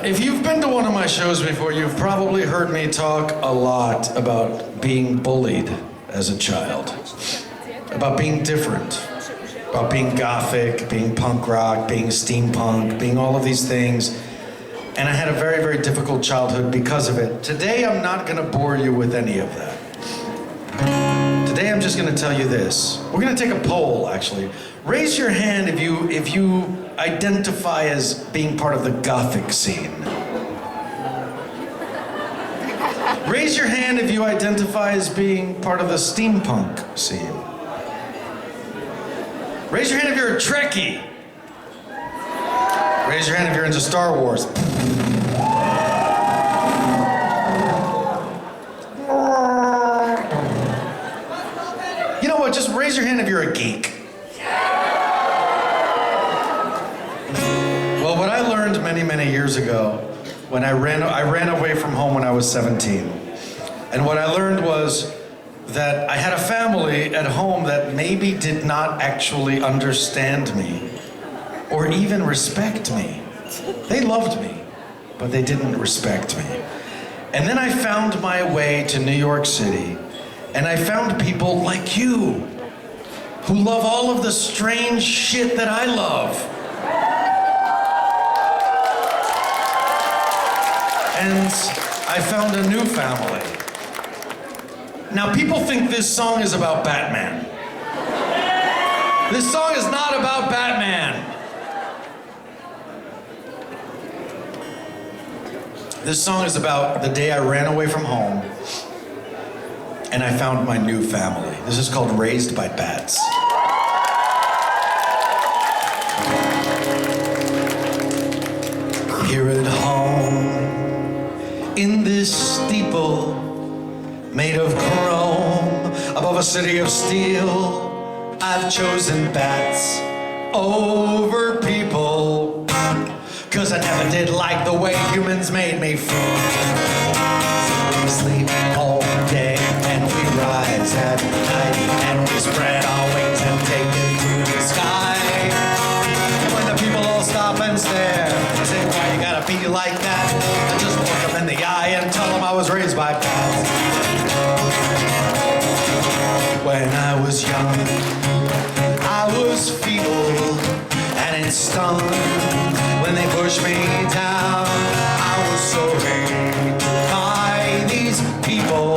If you've been to one of my shows before, you've probably heard me talk a lot about being bullied as a child, about being different, about being gothic, being punk rock, being steampunk, being all of these things. And I had a very, very difficult childhood because of it. Today, I'm not gonna bore you with any of that. Today, I'm just gonna tell you this. We're gonna take a poll, actually. Raise your hand if you identify as being part of the gothic scene. Raise your hand if you identify as being part of the steampunk scene. Raise your hand if you're a Trekkie. Raise your hand if you're into Star Wars. You know what, just raise your hand if you're a geek. Well, what I learned many, many years ago, when I ran away from home when I was 17. And what I learned was that I had a family at home that maybe did not actually understand me or even respect me. They loved me, but they didn't respect me. And then I found my way to New York City, and I found people like you who love all of the strange shit that I love. And I found a new family. Now, people think this song is about Batman. This song is not about Batman. This song is about the day I ran away from home and I found my new family. This is called Raised by Bats. Here at home, in this steeple made of chrome, above a city of steel, I've chosen bats over people, 'cause I never did like the way humans made me feel. So we sleep all day and we rise at night and we spread our wings and take it to the sky. And when the people all stop and stare, I say, why you gotta be like that? I just look them in the eye and tell them I was raised by bats. When I was young, I was feeble and it stung. When they pushed me down, I was sorry by these people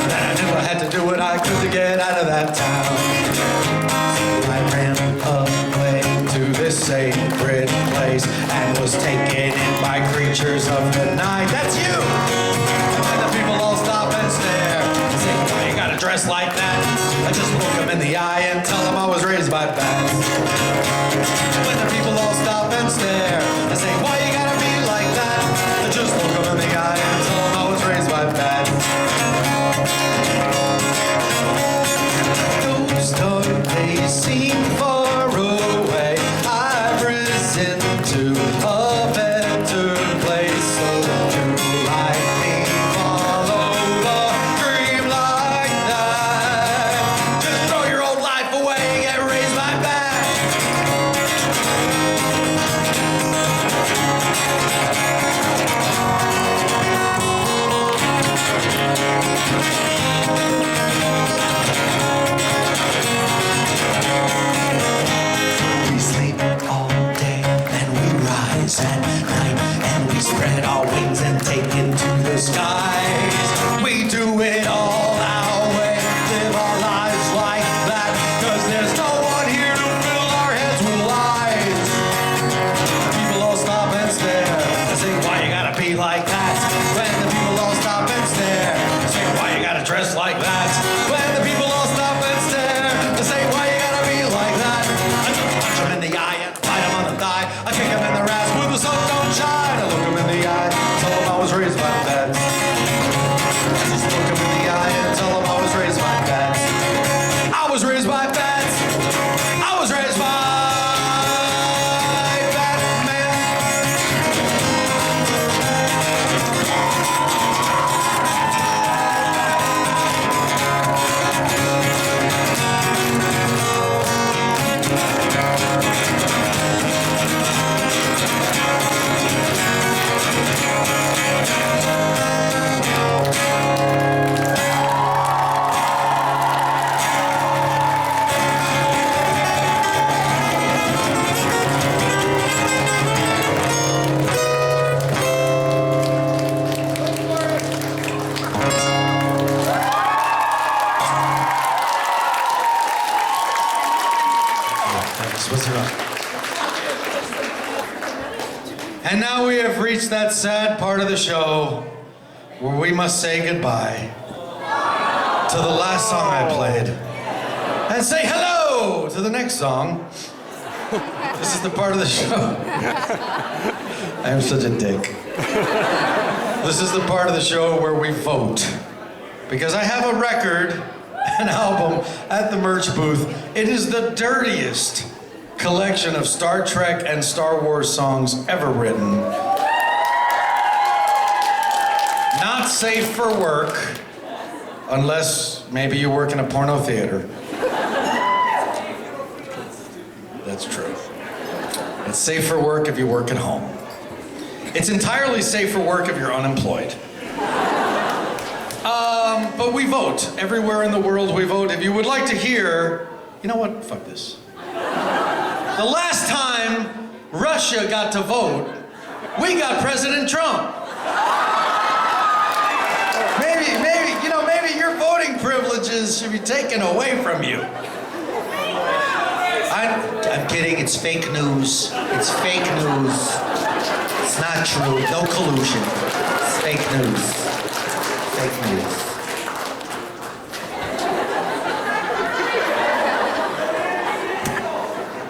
that I knew I had to do what I could to get out of that town. So I ran away to this sacred place and was taken in by creatures of the night. That's you! And the people all stop and stare and say, why you gotta dress like that? I just look them in the eye and tell them I was raised by bats. When the people all stop and stare and say, why you gotta be like that? I just look them in the eye and tell them I was raised by bats. Those dark days seem far away. I've risen to a better place. So do like me, follow the dream like that. Just throw your old life away and get raised by bats. We sleep all day and we rise at night and we spread our wings and take into the skies. We do it all our way, live our lives like that, 'cause there's no one here to fill our heads with lies. People all stop and stare and say, why you gotta be like that? When the people all stop and stare and say, why you gotta dress like that? When the people all stop and stare and say, why you gotta be like that? I just punch them in the eye and bite them on the thigh. I kick them in the ass where the sun don't shine. I look them in the eye, tell them I was raised by bats. I just look them in the eye and tell them I was raised by bats. I was raised by bats. I was raised by Batman. And now we have reached that sad part of the show where we must say goodbye to the last song I played and say hello to the next song. This is the part of the show. I am such a dick. This is the part of the show where we vote. Because I have a record, an album, at the merch booth. It is the dirtiest collection of Star Trek and Star Wars songs ever written. Not safe for work, unless maybe you work in a porno theater. That's true. It's safe for work if you work at home. It's entirely safe for work if you're unemployed. But we vote. Everywhere in the world we vote. If you would like to hear, you know what? Fuck this. The last time Russia got to vote, we got President Trump. Maybe you're voting taken away from you. I'm kidding, it's fake news. It's fake news. It's not true, no collusion. It's fake news. Fake news.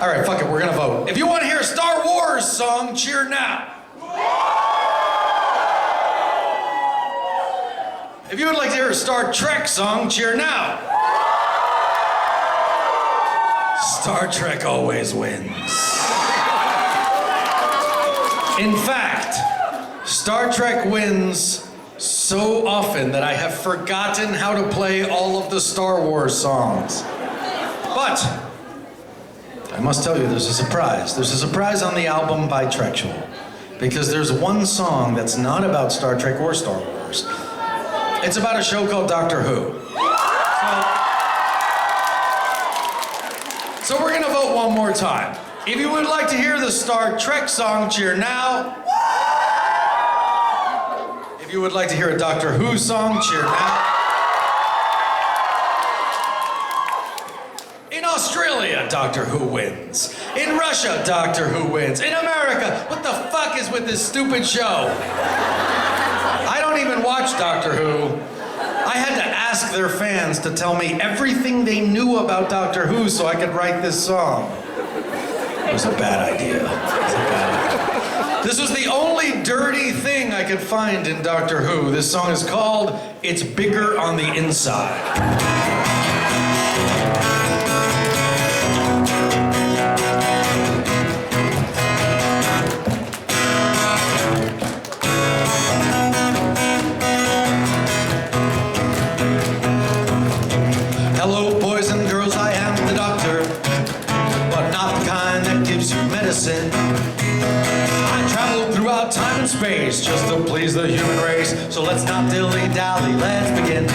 All right, fuck it, we're gonna vote. If you want to hear a Star Wars song, cheer now. If you would like to hear a Star Trek song, cheer now. Star Trek always wins. In fact, Star Trek wins so often that I have forgotten how to play all of the Star Wars songs. But I must tell you, there's a surprise. There's a surprise on the album by Trektual, because there's one song that's not about Star Trek or Star Wars. It's about a show called Doctor Who. So we're gonna vote one more time. If you would like to hear the Star Trek song, cheer now. If you would like to hear a Doctor Who song, cheer now. In Australia, Doctor Who wins. In Russia, Doctor Who wins. In America, what the fuck is with this stupid show? I don't even watch Doctor Who. I had to ask their fans to tell me everything they knew about Doctor Who so I could write this song. It was a bad idea. It was a bad idea. This was the only dirty thing I could find in Doctor Who. This song is called It's Bigger on the Inside. Hello, boys and girls, I am the doctor, but not the kind that gives you medicine. I traveled throughout time and space just to please the human race, so let's not dilly-dally, let's begin.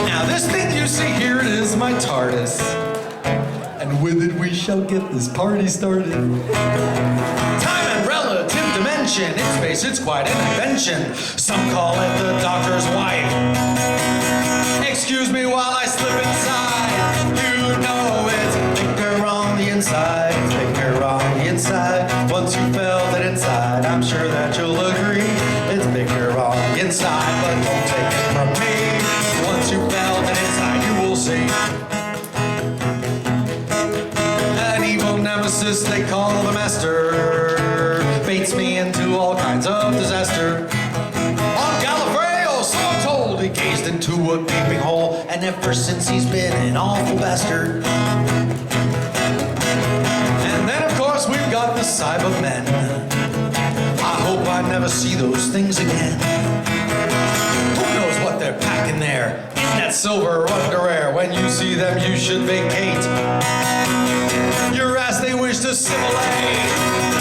Now this thing you see here, it is my TARDIS, and with it we shall get this party started. Time and relative dimension, in space it's quite an invention. Some call it the doctor's wife. Excuse me while I slip inside. You know it's bigger on the inside, bigger on the inside. Once you felt it inside, I'm sure that you'll agree. It's bigger on the inside, but don't take it from me. Once you felt it inside, you will see. An evil nemesis they call the master baits me into all kinds of disaster. On Gallifrey, so I'm told, he gazed into a gaping hole, and ever since he's been an awful bastard. And then of course we've got the Cybermen. I hope I never see those things again. Who knows what they're packing there in that silver underwear? When you see them you should vacate your ass, they wish to assimilate.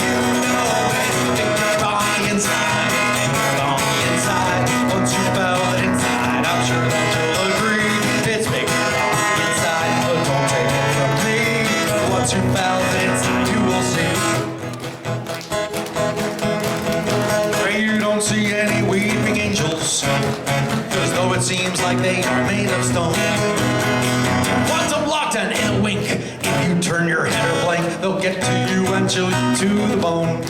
You know it's bigger on the inside, bigger on the inside. Once you felt it inside, I'm sure that you'll agree. It's bigger on the inside, but don't take it from me. Once you felt it inside, you will see. Pray you don't see any weeping angels, 'cause though it seems like they are made of stone, quantum locked and in a wink, if you turn your head or blink, they'll get to you and chill you to the bone.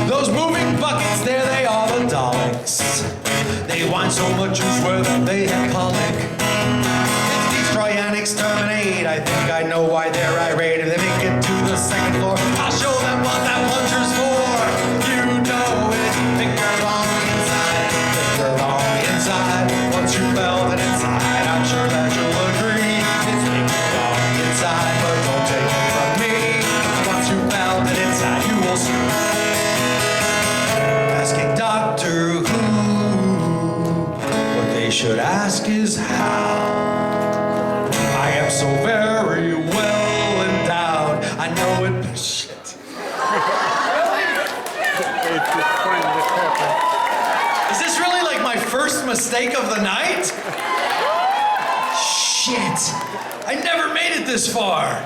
Those moving buckets there, they are the Daleks. They whine so much you swear that they have colic. If these Trojan exterminate, I think I know why they're irate. If they make it to the second floor, I'll show them what that puncher's for. You know it's bigger on the inside, bigger on the inside. Once you felt it inside, I'm sure that you'll agree. It's bigger on the inside, but don't take it from me. Once you felt it inside, you will see. Asking Doctor Who, what they should ask is how. I am so very well endowed. I know it. Shit. Is this really like my first mistake of the night? Shit. I never made it this far.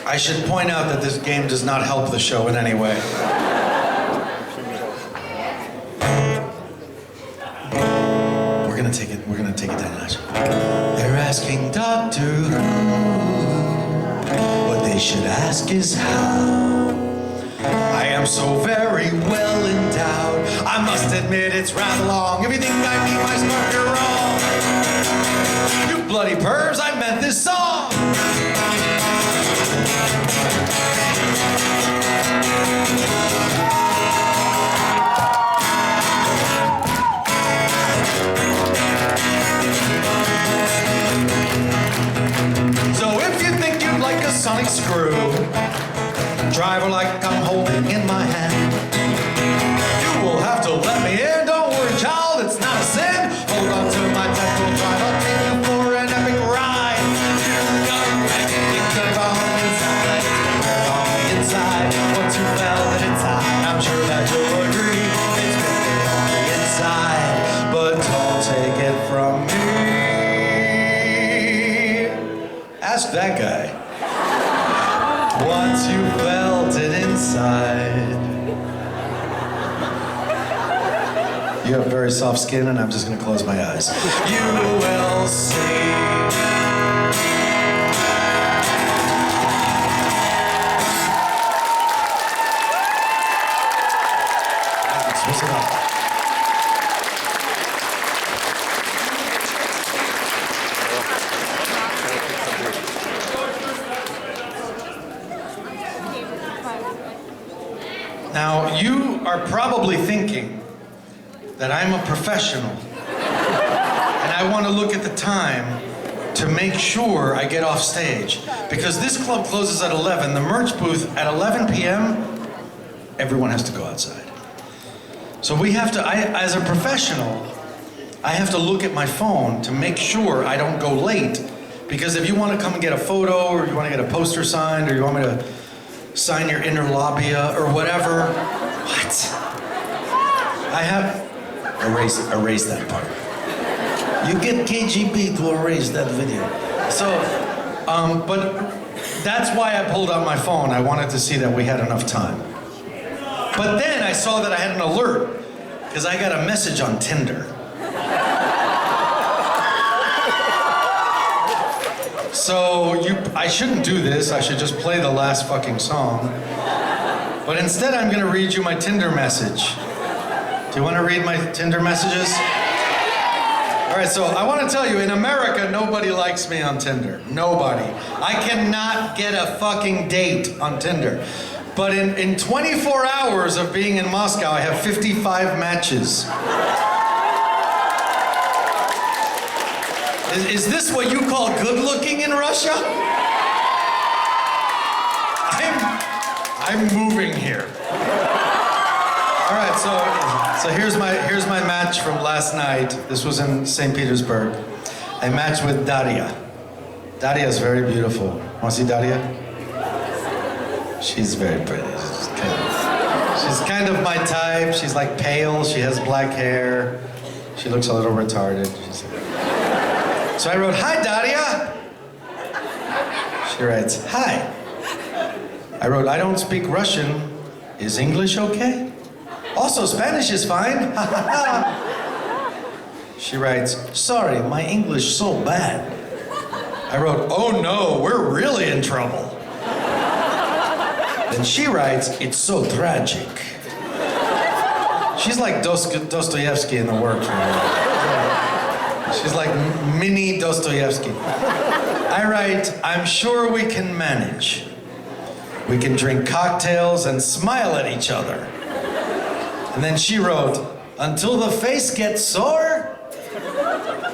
I should point out that this game does not help the show in any way. We're gonna take it down a notch. They're asking Doctor Who. What they should ask is how. I am so very well endowed. I must admit it's rather long. If you think I mean my smart, you're wrong. You bloody pervs, I meant this song. So if you think you'd like a sonic screw, driver like I'm holding in my hand, you will have to let me in. Don't worry, child, it's not a sin. Hold on to my tactile drive, I'll take you for an epic ride. You got magic on the inside. Once you felt it inside, I'm sure that you'll agree. It's really on the inside, but don't take it from me. Ask that guy. Once you felt it inside. You have very soft skin, and I'm just gonna close my eyes. You will see. Now, you are probably thinking that I'm a professional, and I want to look at the time to make sure I get off stage, because this club closes at 11. The merch booth at 11 p.m., everyone has to go outside. So we have to, as a professional, I have to look at my phone to make sure I don't go late, because if you want to come and get a photo, or you want to get a poster signed, or you want me to sign your inner labia or whatever. What? I have erase that part. You get KGB to erase that video. So, but that's why I pulled out my phone. I wanted to see that we had enough time. But then I saw that I had an alert because I got a message on Tinder. So I shouldn't do this, I should just play the last fucking song. But instead I'm gonna read you my Tinder message. Do you wanna read my Tinder messages? All right, so I wanna tell you, in America, nobody likes me on Tinder. Nobody. I cannot get a fucking date on Tinder. But in 24 hours of being in Moscow, I have 55 matches. Is this what you call good looking in Russia? I'm moving here. All right, so here's my match from last night. This was in St. Petersburg. I matched with Daria. Daria is very beautiful. Want to see Daria? She's very pretty. She's kind of my type. She's like pale. She has black hair. She looks a little retarded. So I wrote, "Hi, Daria." She writes, "Hi." I wrote, "I don't speak Russian. Is English okay? Also, Spanish is fine." She writes, "Sorry, my English so bad." I wrote, "Oh no, we're really in trouble." Then she writes, "It's so tragic." She's like Dostoevsky in the works. She's like mini Dostoevsky. I write, "I'm sure we can manage. We can drink cocktails and smile at each other." And then she wrote, "Until the face gets sore."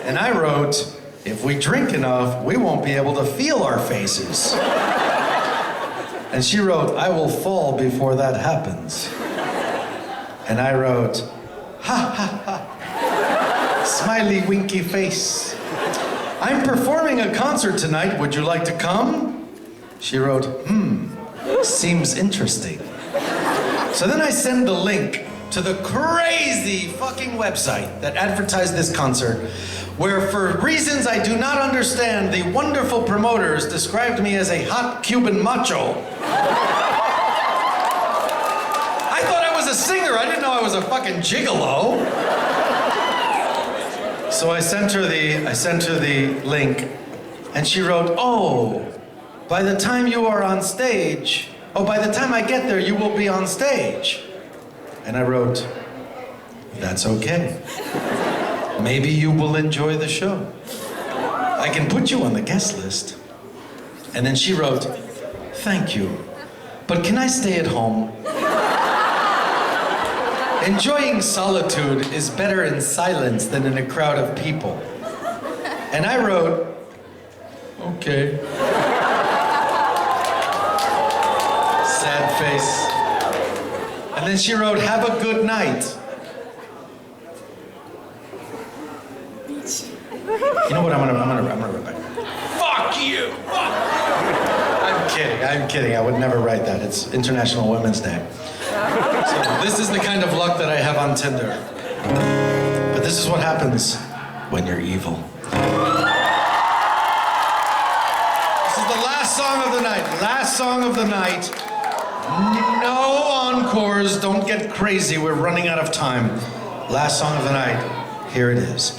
And I wrote, "If we drink enough, we won't be able to feel our faces." And she wrote, "I will fall before that happens." And I wrote, "Ha ha ha. Smiley winky face. I'm performing a concert tonight. Would you like to come?" She wrote, "Seems interesting." So then I send the link to the crazy fucking website that advertised this concert, where for reasons I do not understand, the wonderful promoters described me as a hot Cuban macho. I thought I was a singer. I didn't know I was a fucking gigolo. So I sent her the link, and she wrote, "Oh, by the time you are on stage, by the time I get there, you will be on stage." And I wrote, "That's okay. Maybe you will enjoy the show. I can put you on the guest list." And then she wrote, "Thank you, but can I stay at home? Enjoying solitude is better in silence than in a crowd of people." And I wrote, "Okay." Sad face. And then she wrote, "Have a good night." You know what? I'm gonna write back. Fuck you! Fuck. I'm kidding. I would never write that. It's International Women's Day. So this is the kind of luck that I have on Tinder. But this is what happens when you're evil. This is the last song of the night. Last song of the night. No encores. Don't get crazy. We're running out of time. Last song of the night. Here it is.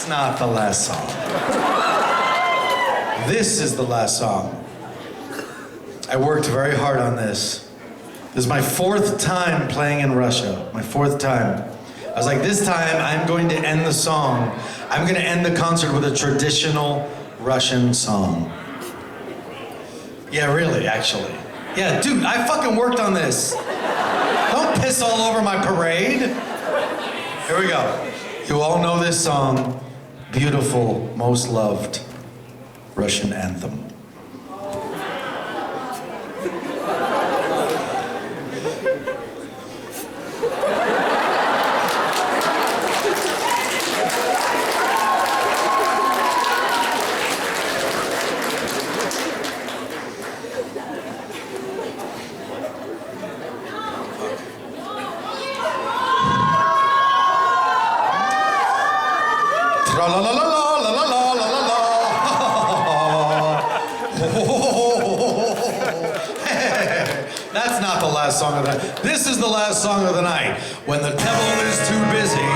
Not the last song. This is the last song. I worked very hard on this. This is my 4th time playing in Russia. My 4th time. I was like, this time I'm going to end the song. I'm going to end the concert with a traditional Russian song. Yeah, really, actually. Yeah, dude, I fucking worked on this. Don't piss all over my parade. Here we go. You all know this song. Beautiful, most loved Russian anthem. That's not the last song of the night. This is the last song of the night. When the devil is too busy,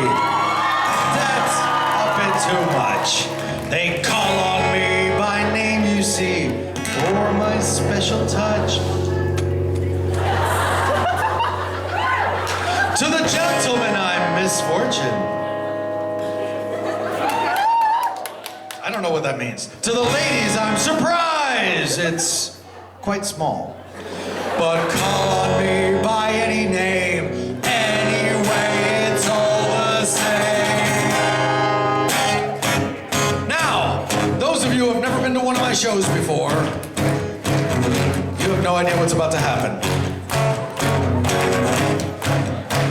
that's a bit too much. They call on me by name, you see, for my special touch. To the gentlemen, I'm misfortune. I don't know what that means. To the ladies, I'm surprise. It's quite small. But call on me by any name. Anyway, it's all the same. Now, those of you who have never been to one of my shows before, you have no idea what's about to happen.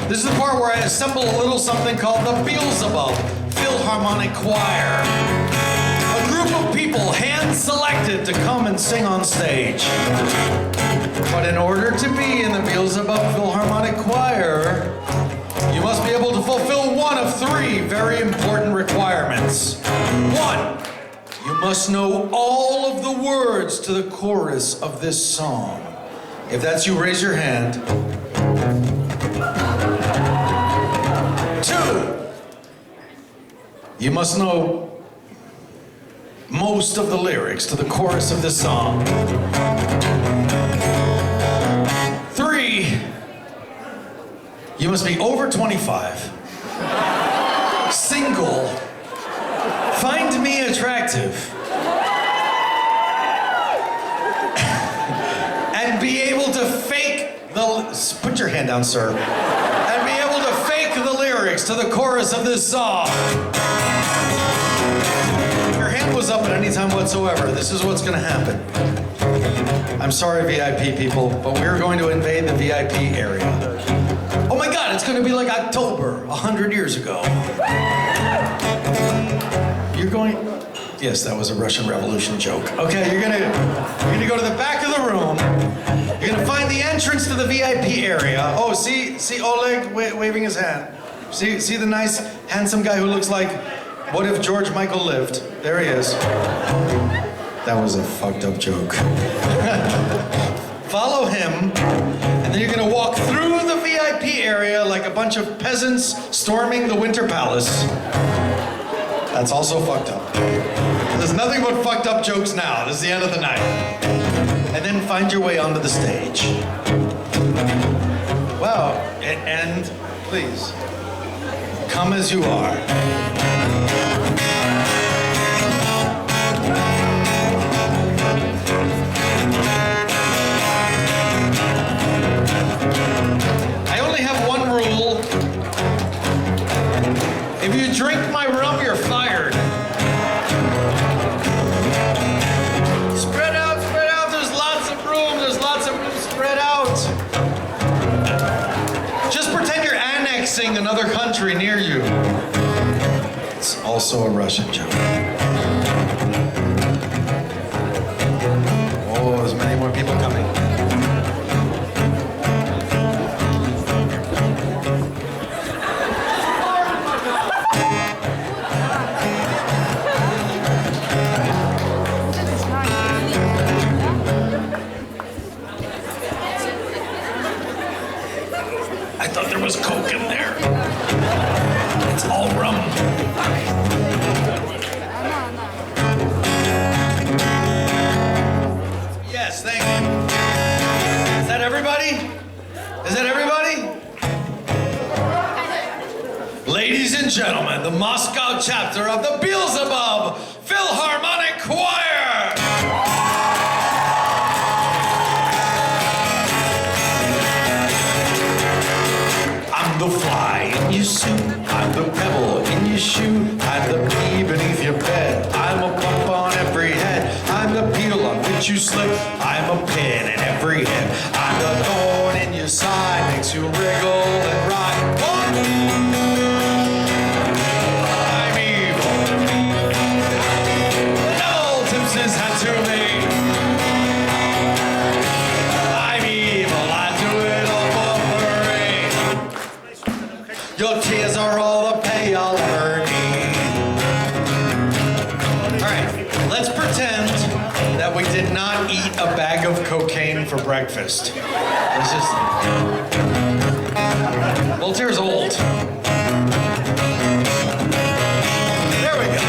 This is the part where I assemble a little something called the Beelzebub Philharmonic Choir. A group of people hand-selected to come and sing on stage. But in order to be in the Beelzebub Philharmonic Choir, you must be able to fulfill one of 3 very important requirements. 1, you must know all of the words to the chorus of this song. If that's you, raise your hand. 2, you must know most of the lyrics to the chorus of this song. 3, you must be over 25, single, find me attractive, and your hand down, sir. And be able to fake the lyrics to the chorus of this song. If your hand was up at any time whatsoever, this is what's gonna happen. I'm sorry, VIP people, but we're going to invade the VIP area. Oh my God, it's gonna be like October, 100 years ago. You're going... Yes, that was a Russian Revolution joke. Okay, you're gonna go to the back of the room. You're gonna find the entrance to the VIP area. Oh, see Oleg waving his hand. See the nice, handsome guy who looks like, what if George Michael lived? There he is. That was a fucked up joke. Follow him, and then you're gonna walk through the VIP area like a bunch of peasants storming the Winter Palace. That's also fucked up. There's nothing but fucked up jokes now. This is the end of the night. And then find your way onto the stage. Wow, and please, come as you are. I only have one rule. If you drink my rum, you're fired. Spread out, there's lots of room, spread out. Just pretend you're annexing another country near you. It's also a Russian joke. Oh, there's many more people coming. I thought there was Coke in there. It's all rum. Yes, thank you. Is that everybody? Is that everybody? Ladies and gentlemen, the Moscow chapter of the Beelzebub Philharmonic Choir. I'm the fly in your suit, I'm the pebble in your shoe, I'm the pea beneath your bed, I'm a bump on every head, I'm the peel on which you slip, I'm a pin in every hip, I'm the thorn in your side, makes you wriggle and ride. I'm evil. The devil tips his hat to me. I'm evil, I do it all for free. Your tears are all the pay I'll ever need. Alright, let's pretend that we did not eat a bag of cocaine for breakfast. Let's just... Voltaire's old. There we go.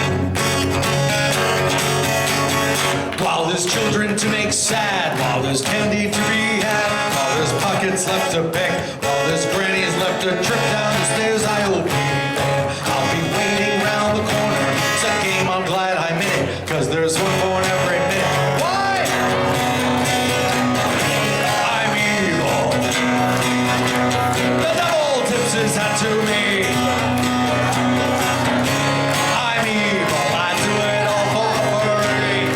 While there's children to make sad, while there's candy to be had, while there's pockets left to pick, while there's grannies left to trip down the stairs, I'll be there. I'll be waiting round the corner. It's a game I'm glad I'm in it, 'cause there's one born every minute. Why? I'm evil. The devil tips his hat to me. I'm evil, I do it all for free.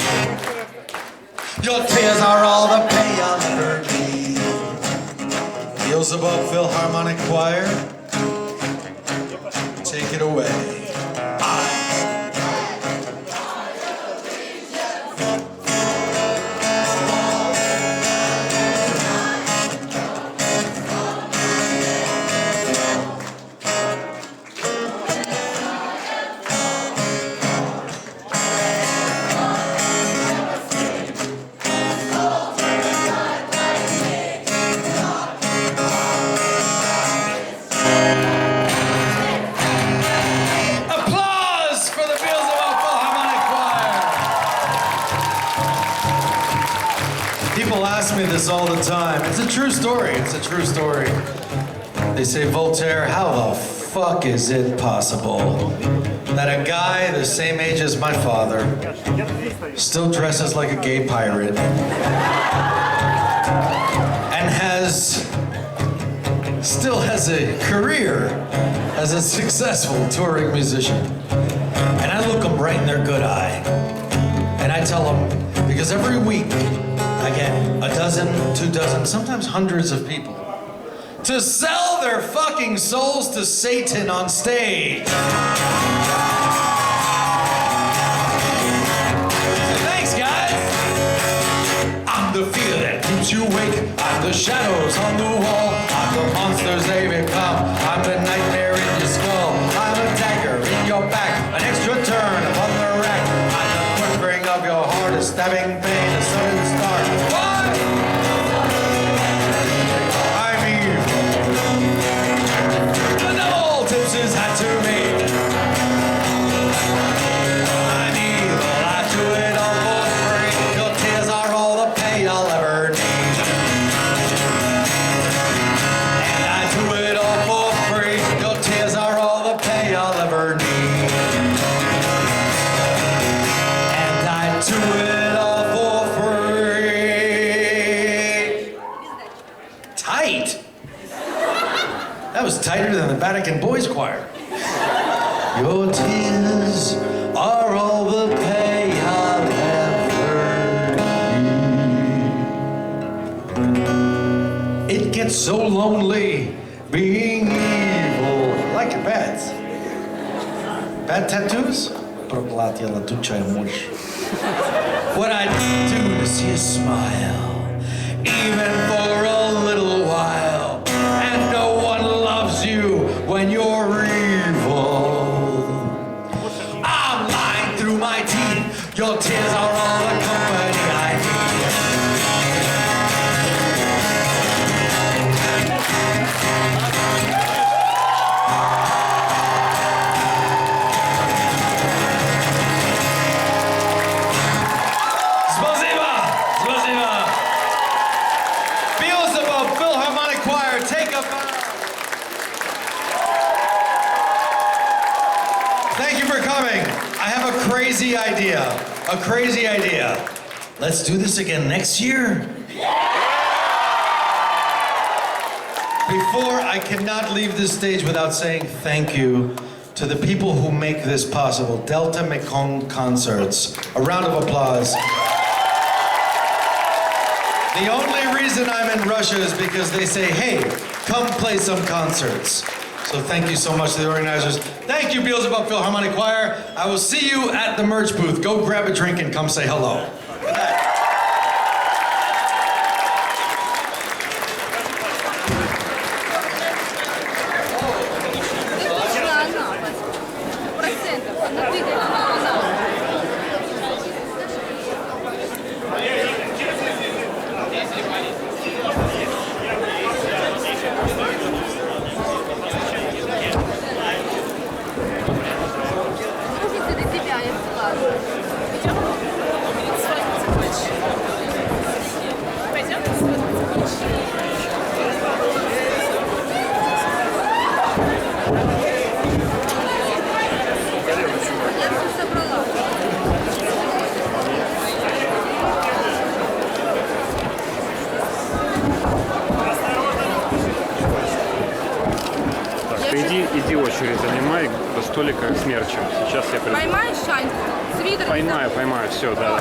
Your tears are all the pay I'll ever need. Beelzebub Philharmonic Choir, take it away. Applause for the Beelzebub Philharmonic Choir. People ask me this all the time. It's a true story. It's a true story. They say, Voltaire, how the fuck is it possible that a guy the same age as my father still dresses like a gay pirate and has still has a career as a successful touring musician. And I look them right in their good eye. And I tell them, because every week I get a dozen, 2 dozen, sometimes hundreds of people to sell their fucking souls to Satan on stage. Thanks, guys. I'm the fear that keeps you awake. I'm the shadows on the wall. I'm the monsters they become. I'm the nightmare in your skull. I'm a dagger in your back. An extra turn upon the rack. I'm the quivering of your heart. A stabbing pain. A sudden start. What? I'm evil. The devil tips his hat to me. I'm evil. I do it all for free. Your tears are all the pay I'll ever need. And I do it all for free. Your tears are all the pay I'll ever need. And I do it all for free. Tight. That was tighter than the Vatican Boys Choir. Your tears are all the pay I'll ever need. It gets so lonely being evil. Like your bats. Bad tattoos? Проклятие летучая мышь. What I'd do to see you smile, even for a little while. And no one loves you when you're evil. I'm lying through my teeth. Your tears are all the company I Spasiba! Spasiba! Beelzebub Philharmonic Choir, take a bow. Thank you for coming. I have a crazy idea. A crazy idea. Let's do this again next year. Before, I cannot leave this stage without saying thank you to the people who make this possible. Delta Mekong Concerts. A round of applause. The only reason I'm in Russia is because they say, hey, come play some concerts. So thank you so much to the organizers. Thank you, Beelzebub Philharmonic Choir. I will see you at the merch booth. Go grab a drink and come say hello. Good night. Иди очередь занимай до столика с мерчем. Сейчас я приду. Поймаешь Шаньку? Свитер? Поймаю, все, да.